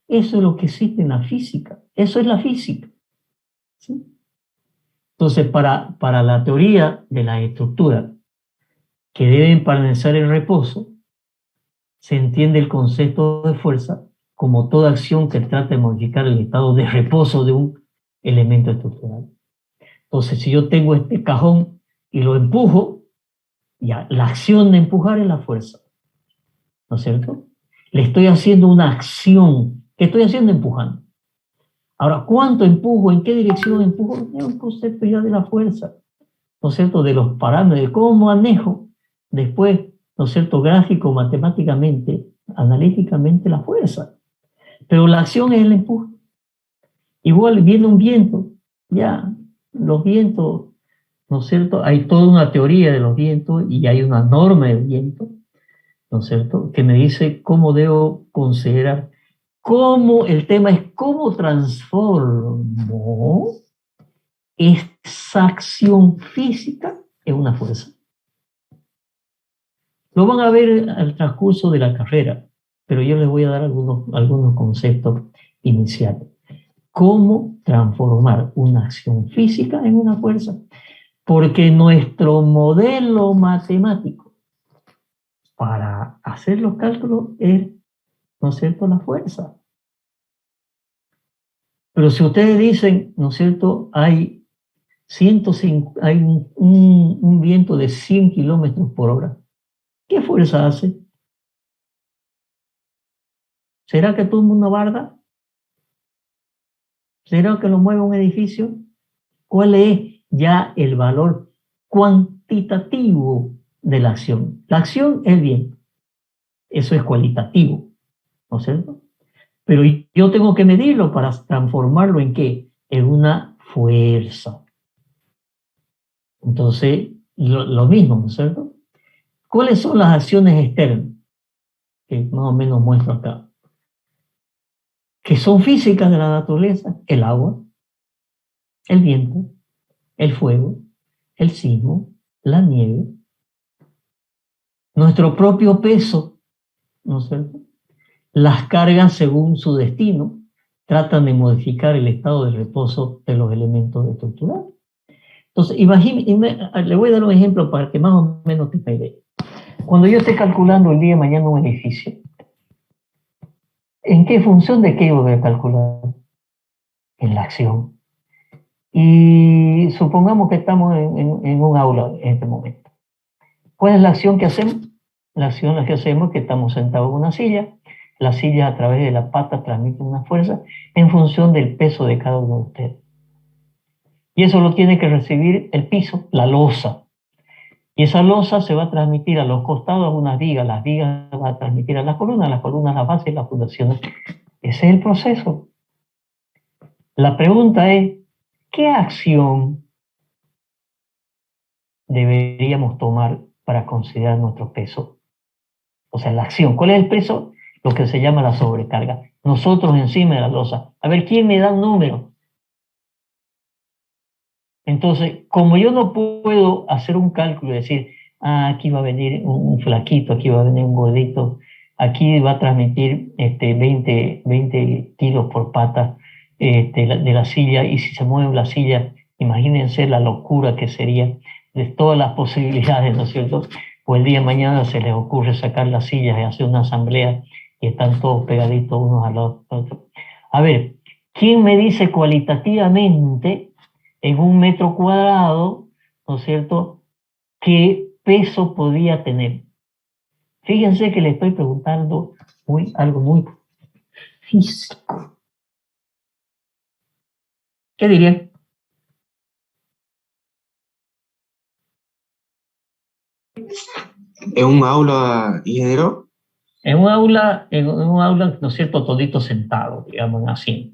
Eso es lo que existe en la física. Eso es la física. ¿Sí? Entonces, para la teoría de la estructura que deben permanecer en reposo, se entiende el concepto de fuerza como toda acción que trata de modificar el estado de reposo de un elemento estructural. Entonces, si yo tengo este cajón y lo empujo, ya, la acción de empujar es la fuerza, ¿no es cierto? Le estoy haciendo una acción. ¿Qué estoy haciendo? Empujando. Ahora, ¿cuánto empujo? ¿En qué dirección empujo? Es un concepto ya de la fuerza, ¿no es cierto? De los parámetros, de cómo manejo después, ¿no es cierto?, gráfico, matemáticamente, analíticamente la fuerza. Pero la acción es el empuje. Igual viene un viento, ya, los vientos, ¿no es cierto? Hay toda una teoría de los vientos y hay una norma del viento, ¿no es cierto?, que me dice cómo debo considerar, el tema es cómo transformo esa acción física en una fuerza. Lo van a ver al transcurso de la carrera, pero yo les voy a dar algunos conceptos iniciales. ¿Cómo transformar una acción física en una fuerza? Porque nuestro modelo matemático para hacer los cálculos es, ¿no es cierto?, la fuerza. Pero si ustedes dicen, ¿no es cierto?, hay un viento de 100 kilómetros por hora, ¿qué fuerza hace? ¿Será que tumba una barda? ¿Será que lo mueve un edificio? ¿Cuál es ya el valor cuantitativo de la acción? La acción es el viento. Eso es cualitativo, ¿no es cierto? Pero yo tengo que medirlo para transformarlo en ¿qué? En una fuerza. Entonces, lo mismo, ¿no es cierto? ¿Cuáles son las acciones externas? Que más o menos muestro acá. Que son físicas de la naturaleza: el agua, el viento, el fuego, el sismo, la nieve, nuestro propio peso, ¿no es cierto? Las cargas según su destino tratan de modificar el estado de reposo de los elementos estructurales. Entonces, le voy a dar un ejemplo para que más o menos tenga idea. Cuando yo esté calculando el día de mañana un edificio, ¿en qué función de qué voy a calcular? En la acción. Y supongamos que estamos en un aula en este momento. ¿Cuál es la acción que hacemos? La acción que hacemos es que estamos sentados en una silla. La silla a través de la pata transmite una fuerza en función del peso de cada uno de ustedes. Y eso lo tiene que recibir el piso, la losa. Y esa losa se va a transmitir a los costados a unas vigas, las vigas van a transmitir a las columnas la base y las fundaciones. Ese es el proceso. La pregunta es, ¿qué acción deberíamos tomar para considerar nuestro peso? O sea, la acción. ¿Cuál es el peso? Lo que se llama la sobrecarga. Nosotros encima de la losa. A ver, ¿quién me da un número? Entonces, como yo no puedo hacer un cálculo y decir, aquí va a venir un flaquito, aquí va a venir un gordito, aquí va a transmitir 20 kilos por pata de la silla, y si se mueve la silla, imagínense la locura que sería de todas las posibilidades, ¿no es cierto? O el día de mañana se les ocurre sacar las sillas y hacer una asamblea y están todos pegaditos unos a los otros. A ver, ¿quién me dice cualitativamente en un metro cuadrado, ¿no es cierto?, qué peso podía tener? Fíjense que le estoy preguntando algo muy físico. ¿Qué dirían?
¿En un aula, ingeniero?
En un aula, ¿no es cierto?, todito sentado, digamos así.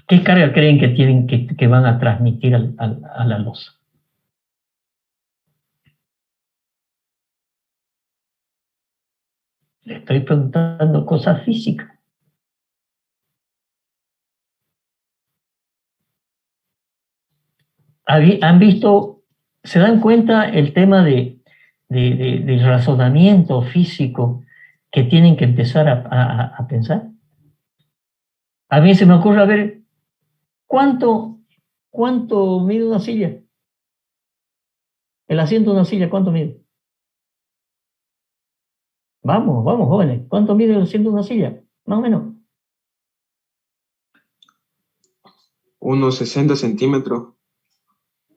¿Qué carga creen que tienen que van a transmitir a la losa? Le estoy preguntando cosas físicas. ¿Han visto, se dan cuenta el tema del razonamiento físico que tienen que empezar a pensar? A mí se me ocurre, a ver, ¿cuánto mide una silla? El asiento de una silla, ¿cuánto mide? Vamos, jóvenes, ¿cuánto mide el asiento de una silla? Más o menos.
Unos 60 centímetros.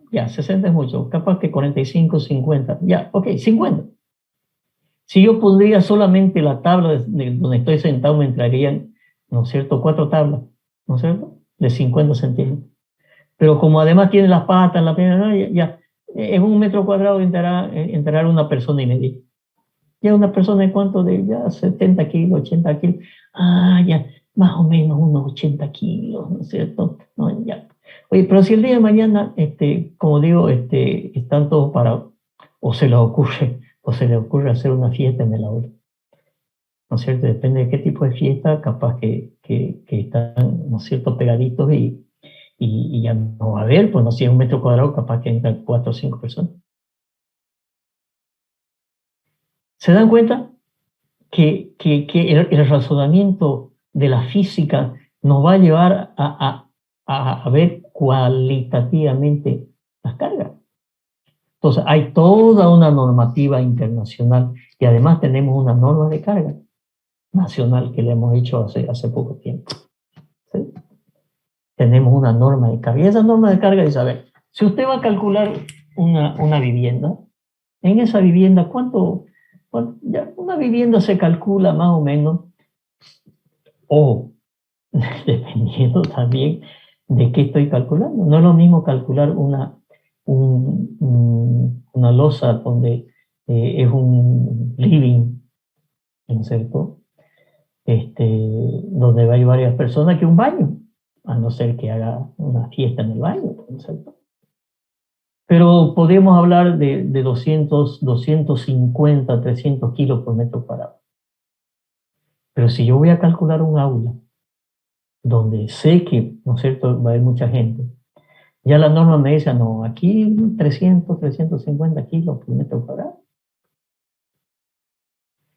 Ya, 60 es mucho, capaz que 45, 50. Ya, ok, 50. Si yo pondría solamente la tabla de donde estoy sentado, me entrarían, ¿no es cierto?, 4 tablas, ¿no es cierto?, de 50 centímetros. Pero como además tiene las patas, la pierna, ya, en un metro cuadrado entrará una persona y media. Ya una persona de cuánto, de ya 70 kilos, 80 kilos. Ya, más o menos unos 80 kilos, ¿no es cierto? No, ya. Oye, pero si el día de mañana, como digo, están todos parados, o se les ocurre hacer una fiesta en el aula, ¿no es cierto? Depende de qué tipo de fiesta, capaz que están, ¿no es cierto?, pegaditos y ya no va a haber, pues no sé, si es un metro cuadrado, capaz que entran 4 o 5 personas. ¿Se dan cuenta que el razonamiento de la física nos va a llevar a ver cualitativamente las cargas? Entonces, hay toda una normativa internacional y además tenemos una norma de carga nacional que le hemos hecho hace poco tiempo. ¿Sí? Tenemos una norma de carga. Y esa norma de carga dice, a ver, si usted va a calcular una vivienda, en esa vivienda, ya una vivienda se calcula más o menos, o dependiendo también de qué estoy calculando. No es lo mismo calcular una losa donde es un living, ¿no es cierto?, donde hay varias personas, que un baño, a no ser que haga una fiesta en el baño, ¿no es cierto? Pero podemos hablar de 200, 250, 300 kilos por metro cuadrado. Pero si yo voy a calcular un aula donde sé que, ¿no es cierto?, va a haber mucha gente, Ya la norma me dice, no, aquí 300, 350 kilos por metro cuadrado.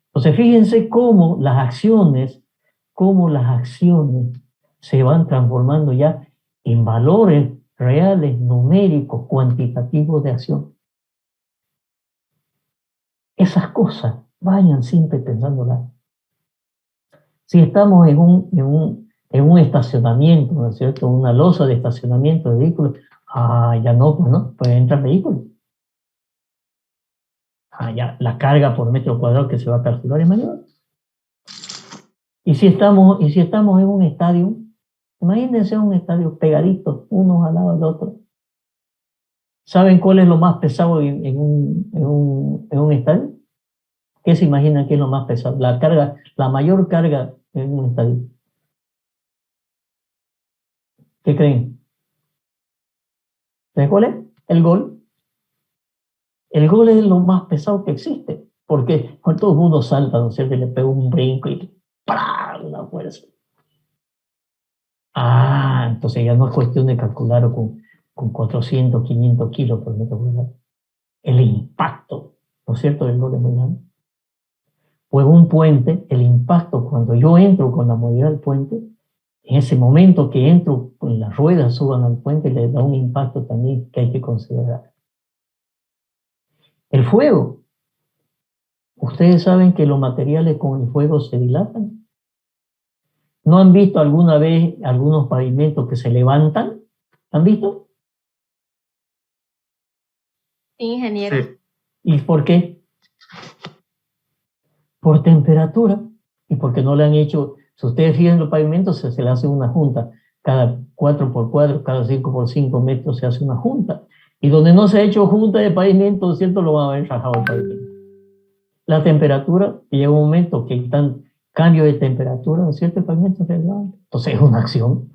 Entonces, fíjense cómo las acciones se van transformando ya en valores reales, numéricos, cuantitativos de acción. Esas cosas, vayan siempre pensándolas. Si estamos en un estacionamiento, ¿no es cierto? Una losa de estacionamiento de vehículos, ya no, pues no, pues entran vehículos. Ya la carga por metro cuadrado que se va a calcular es mayor. Y si estamos en un estadio, imagínense un estadio pegaditos, unos al lado del otro. ¿Saben cuál es lo más pesado en un estadio? ¿Qué se imaginan que es lo más pesado? La mayor carga en un estadio. ¿Qué creen? ¿Sabes cuál es? El gol. El gol es lo más pesado que existe. Porque todo el mundo salta, ¿no es cierto? Y le pega un brinco y ¡prá! Una fuerza. Entonces ya no es cuestión de calcular con 400, 500 kilos por metro cuadrado. El impacto, ¿no es cierto?, del gol es muy grande. O en un puente, el impacto cuando yo entro con la movilidad del puente, en ese momento que entro, con las ruedas suban al puente, le da un impacto también que hay que considerar. El fuego. Ustedes saben que los materiales con el fuego se dilatan. ¿No han visto alguna vez algunos pavimentos que se levantan? ¿Han visto?
Sí, ingeniero.
Sí.
¿Y por qué? Por temperatura y porque no le han hecho. Si ustedes fijan los pavimentos, se le hace una junta. Cada 4x4, cada 5x5 metros se hace una junta. Y donde no se ha hecho junta de pavimento, ¿cierto? Lo van a ver rajado el pavimento. La temperatura, llega un momento que están cambio de temperatura, ¿no es cierto? El pavimento se levanta. Entonces es una acción.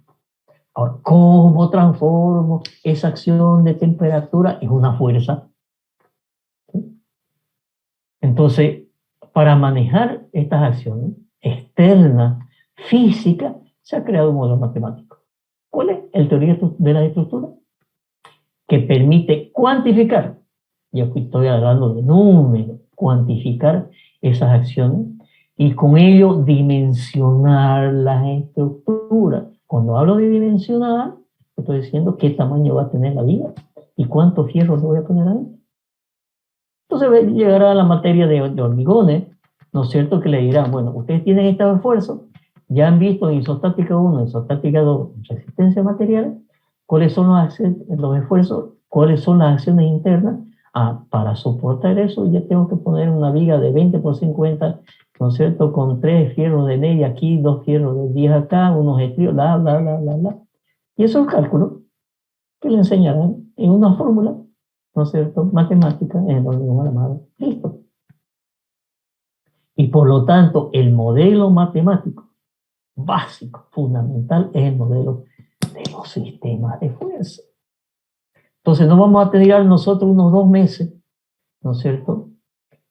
Ahora, ¿cómo transformo esa acción de temperatura en una fuerza? ¿Sí? Entonces, para manejar estas acciones externas, físicas, se ha creado un modelo matemático. ¿Cuál es? El teoría de la estructura, que permite cuantificar, yo estoy hablando de números, cuantificar esas acciones y con ello dimensionar las estructuras. Cuando hablo de dimensionar, estoy diciendo qué tamaño va a tener la viga y cuántos fierros le voy a poner ahí. Entonces llegará a la materia de hormigones, ¿no es cierto? Que le dirán, bueno, ustedes tienen estos esfuerzos, ya han visto en isostática 1, isostática 2, resistencia material, cuáles son los esfuerzos, cuáles son las acciones internas. Para soportar eso, ya tengo que poner una viga de 20x50, ¿no es cierto? Con 3 fierros de media aquí, 2 fierros de 10 acá, unos estrios, bla, bla, bla, bla, bla. Y esos cálculos que le enseñarán en una fórmula, ¿no es cierto?, matemática, en el orden llamado. Listo. Y por lo tanto, el modelo matemático básico, fundamental, es el modelo de los sistemas de fuerza. Entonces, no vamos a tener nosotros unos 2 meses, ¿no es cierto?,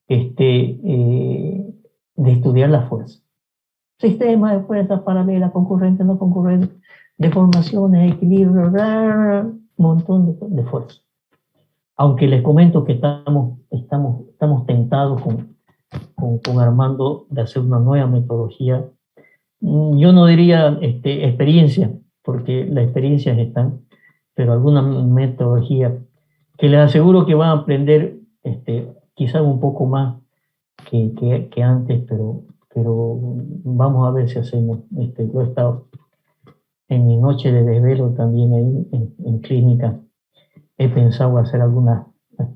de estudiar la fuerza. Sistema de fuerzas paralelas, concurrentes, no concurrentes, deformaciones, equilibrio, un montón de fuerzas. Aunque les comento que estamos tentados con Armando de hacer una nueva metodología. Yo no diría experiencia, porque las experiencias están, pero alguna metodología que les aseguro que van a aprender quizás un poco más que antes, pero vamos a ver si hacemos. Yo he estado en mi noche de desvelo también ahí en clínica. He pensado hacer algunas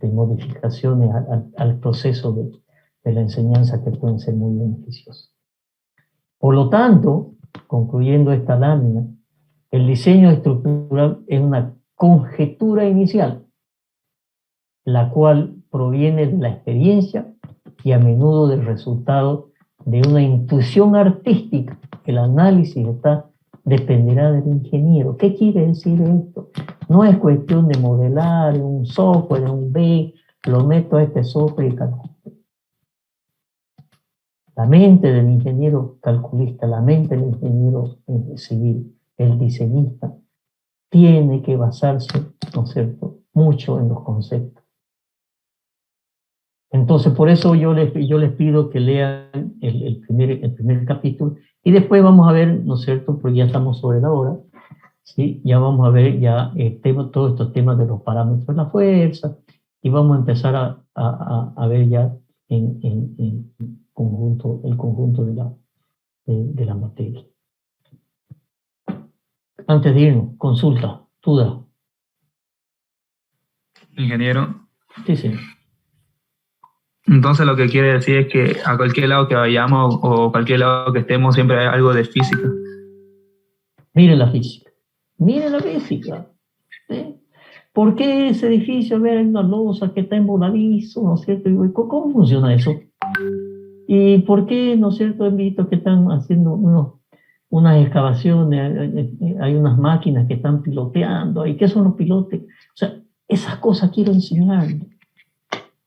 modificaciones al proceso de la enseñanza que pueden ser muy beneficiosas. Por lo tanto, concluyendo esta lámina, el diseño estructural es una conjetura inicial, la cual proviene de la experiencia y a menudo del resultado de una intuición artística. El análisis dependerá del ingeniero. ¿Qué quiere decir esto? No es cuestión de modelar en un software, en un B, lo meto a este software y calculo. La mente del ingeniero calculista, la mente del ingeniero civil, el diseñista, tiene que basarse, ¿no es cierto?, mucho en los conceptos. Entonces, por eso yo les pido que lean el primer capítulo y después vamos a ver, ¿no es cierto?, porque ya estamos sobre la hora, ¿sí? Ya vamos a ver ya todos estos temas de los parámetros de la fuerza y vamos a empezar a ver ya en conjunto, el conjunto de la materia. Antes de irnos, consulta, duda.
Ingeniero.
Sí, sí.
Entonces lo que quiere decir es que a cualquier lado que vayamos o cualquier lado que estemos siempre hay algo de física.
Miren la física. Miren la física. ¿Sí? ¿Por qué ese edificio, hay una losa que está en voladizo, ¿no es cierto? ¿Cómo funciona eso? ¿Y por qué, no es cierto, he visto que están haciendo unas excavaciones, hay unas máquinas que están piloteando? ¿Y qué son los pilotes? O sea, esas cosas quiero enseñarle.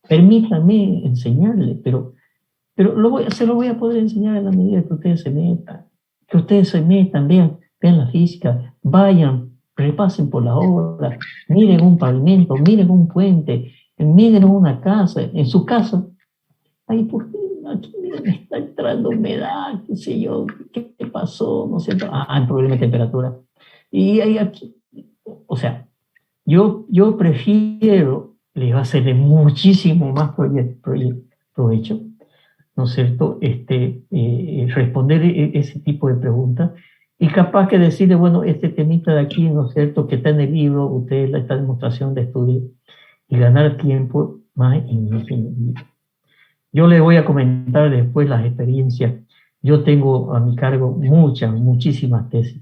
Permítanme enseñarle, pero se lo voy a poder enseñar a la medida que ustedes se metan. Que ustedes se metan, vean la física, vayan, repasen por la obra, miren un pavimento, miren un puente, miren una casa, en su casa. Ay, ¿por qué aquí miren, está entrando humedad? ¿Qué sé yo? ¿Qué pasó? ¿No es cierto? Hay problema de temperatura. Y hay aquí, o sea, yo prefiero, les va a hacer de muchísimo más provecho, ¿no es cierto?, responder ese tipo de preguntas y capaz que decirle, bueno, este temita de aquí, ¿no es cierto?, que está en el libro, ustedes esta demostración de estudio y ganar tiempo más en Yo les voy a comentar después las experiencias. Yo tengo a mi cargo muchísimas tesis.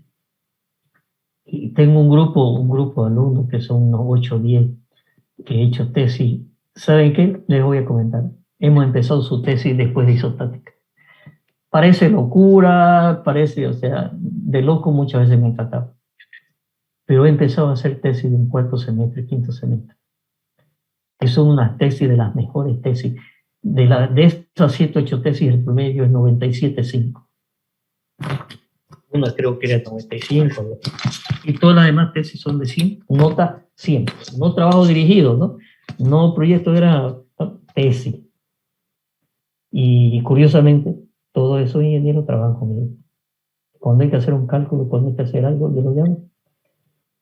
Y tengo un grupo de alumnos que son unos 8 o 10 que he hecho tesis. ¿Saben qué? Les voy a comentar. Hemos empezado su tesis después de isostática. Parece locura, parece, o sea, de loco muchas veces me ha encantado. Pero he empezado a hacer tesis de un cuarto semestre, quinto semestre. Que son unas tesis de las mejores tesis. De estas 7 o 8 tesis, el promedio es 97.5. Una creo que era 95. Y todas las demás tesis son de 100, nota 100. No trabajo dirigido, ¿no? No proyecto, era tesis. Y curiosamente, todos esos ingenieros trabajan conmigo. Cuando hay que hacer un cálculo, cuando hay que hacer algo, yo lo llamo.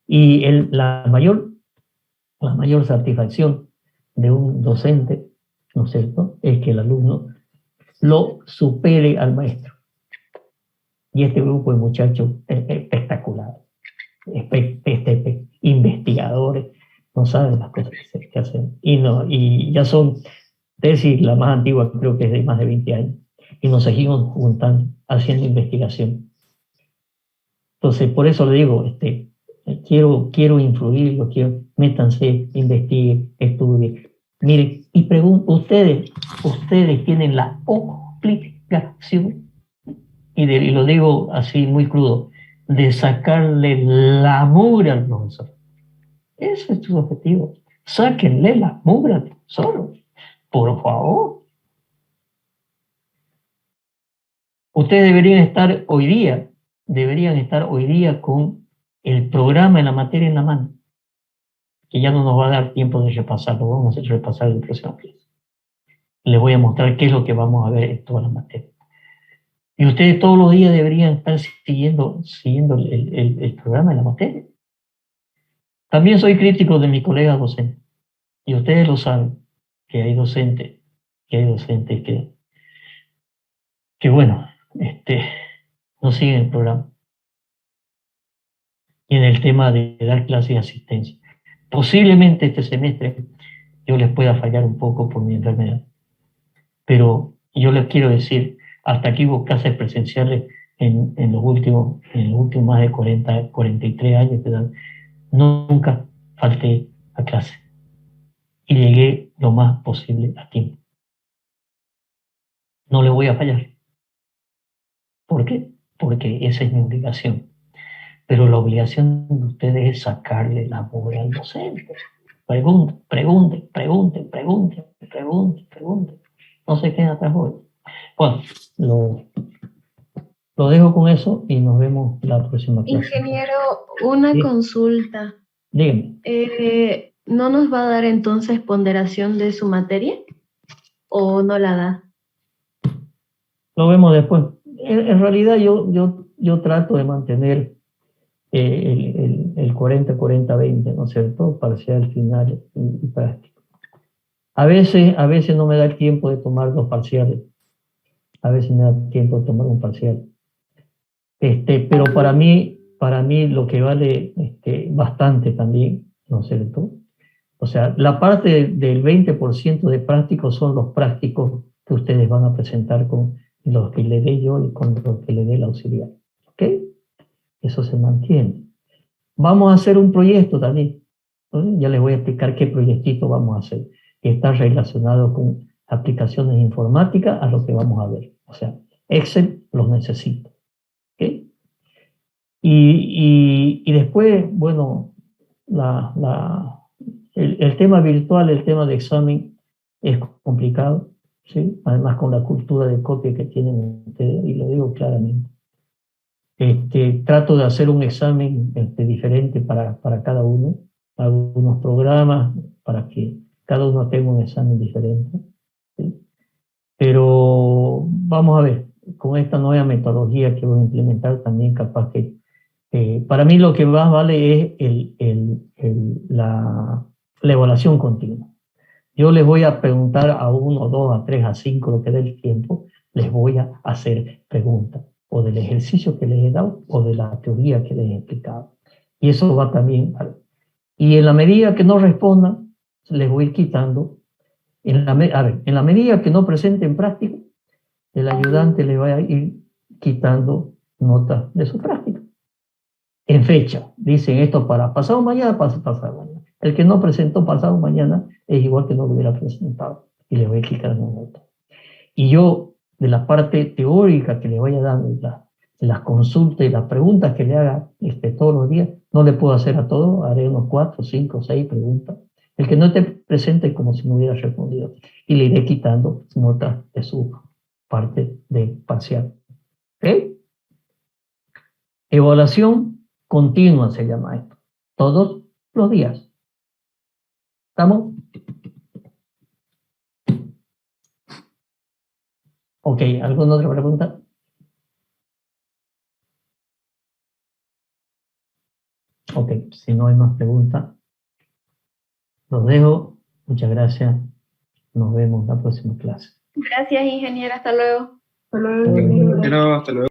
Y la mayor satisfacción de un docente, ¿no es cierto?, es que el alumno lo supere al maestro. Y este grupo de muchachos es espectacular. Investigadores, no saben las cosas que hacen. Y ya son tesis, la más antigua creo que es de más de 20 años. Y nos seguimos juntando, haciendo investigación. Entonces, por eso le digo, quiero influirlo, métanse, investiguen, estudien. Miren, y ustedes tienen la obligación, y lo digo así muy crudo, de sacarle la mugre al profesor. Ese es su objetivo. Sáquenle la mugre al profesor, por favor. Ustedes deberían estar hoy día con el programa en la materia en la mano, que ya no nos va a dar tiempo de repasarlo, vamos a repasar el próximo clase. Les voy a mostrar qué es lo que vamos a ver en toda la materia. Y ustedes todos los días deberían estar siguiendo el programa en la materia. También soy crítico de mis colegas docentes. Y ustedes lo saben, que hay docentes que bueno, no siguen el programa. Y en el tema de dar clases de asistencia. Posiblemente este semestre yo les pueda fallar un poco por mi enfermedad. Pero yo les quiero decir, hasta aquí hubo clases presenciales en los últimos más de 43 años de edad. Nunca falté a clase. Y llegué lo más posible a tiempo. No le voy a fallar. ¿Por qué? Porque esa es mi obligación. Pero la obligación de ustedes es sacarle la mugre al docente. Pregunten. No se queden atrás hoy. Bueno, Lo dejo con eso y nos vemos la próxima clase.
Ingeniero, una
Sí.
consulta.
Dígame.
¿No nos va a dar entonces ponderación de su materia? ¿O no la da?
Lo vemos después. En realidad yo trato de mantener el 40-40-20, ¿no es cierto? Parcial, final y práctico. A veces no me da el tiempo de tomar dos parciales. A veces me da tiempo de tomar un parcial. Pero para mí lo que vale bastante también, ¿no es cierto? O sea, la parte del 20% de prácticos son los prácticos que ustedes van a presentar con los que le dé yo y con los que le dé el auxiliar. ¿Ok? Eso se mantiene. Vamos a hacer un proyecto también. ¿No? Ya les voy a explicar qué proyectito vamos a hacer, que está relacionado con aplicaciones informáticas a lo que vamos a ver. O sea, Excel los necesito. ¿Ok? Y después, bueno, el tema virtual, el tema de examen es complicado, ¿sí? Además con la cultura de copia que tienen ustedes, y lo digo claramente. Trato de hacer un examen diferente para cada uno, algunos programas para que cada uno tenga un examen diferente, ¿sí? Pero vamos a ver, con esta nueva metodología que voy a implementar también capaz que para mí lo que más vale es la evaluación continua. Yo les voy a preguntar a 1, 2, a 3, a 5, lo que dé el tiempo, les voy a hacer preguntas, o del ejercicio que les he dado, o de la teoría que les he explicado. Y eso va también. Y en la medida que no respondan, les voy a ir quitando. En la medida que no presenten práctica, el ayudante le va a ir quitando notas de su práctica. En fecha, dicen esto para pasado mañana, pasado mañana. El que no presentó pasado mañana es igual que no lo hubiera presentado y le voy a quitar una nota. Y yo, de la parte teórica que le vaya dando, las consultas y las preguntas que le haga todos los días, no le puedo hacer a todo, haré unos 4, 5, 6 preguntas. El que no esté presente como si no hubiera respondido y le iré quitando notas de su parte de parcial. ¿Ok? Evaluación continua se llama esto. Todos los días. ¿Estamos? Ok, ¿alguna otra pregunta? Ok, si no hay más preguntas, los dejo. Muchas gracias. Nos vemos en la próxima clase.
Gracias, ingeniera. Hasta luego.
Hasta luego.
Pero hasta luego.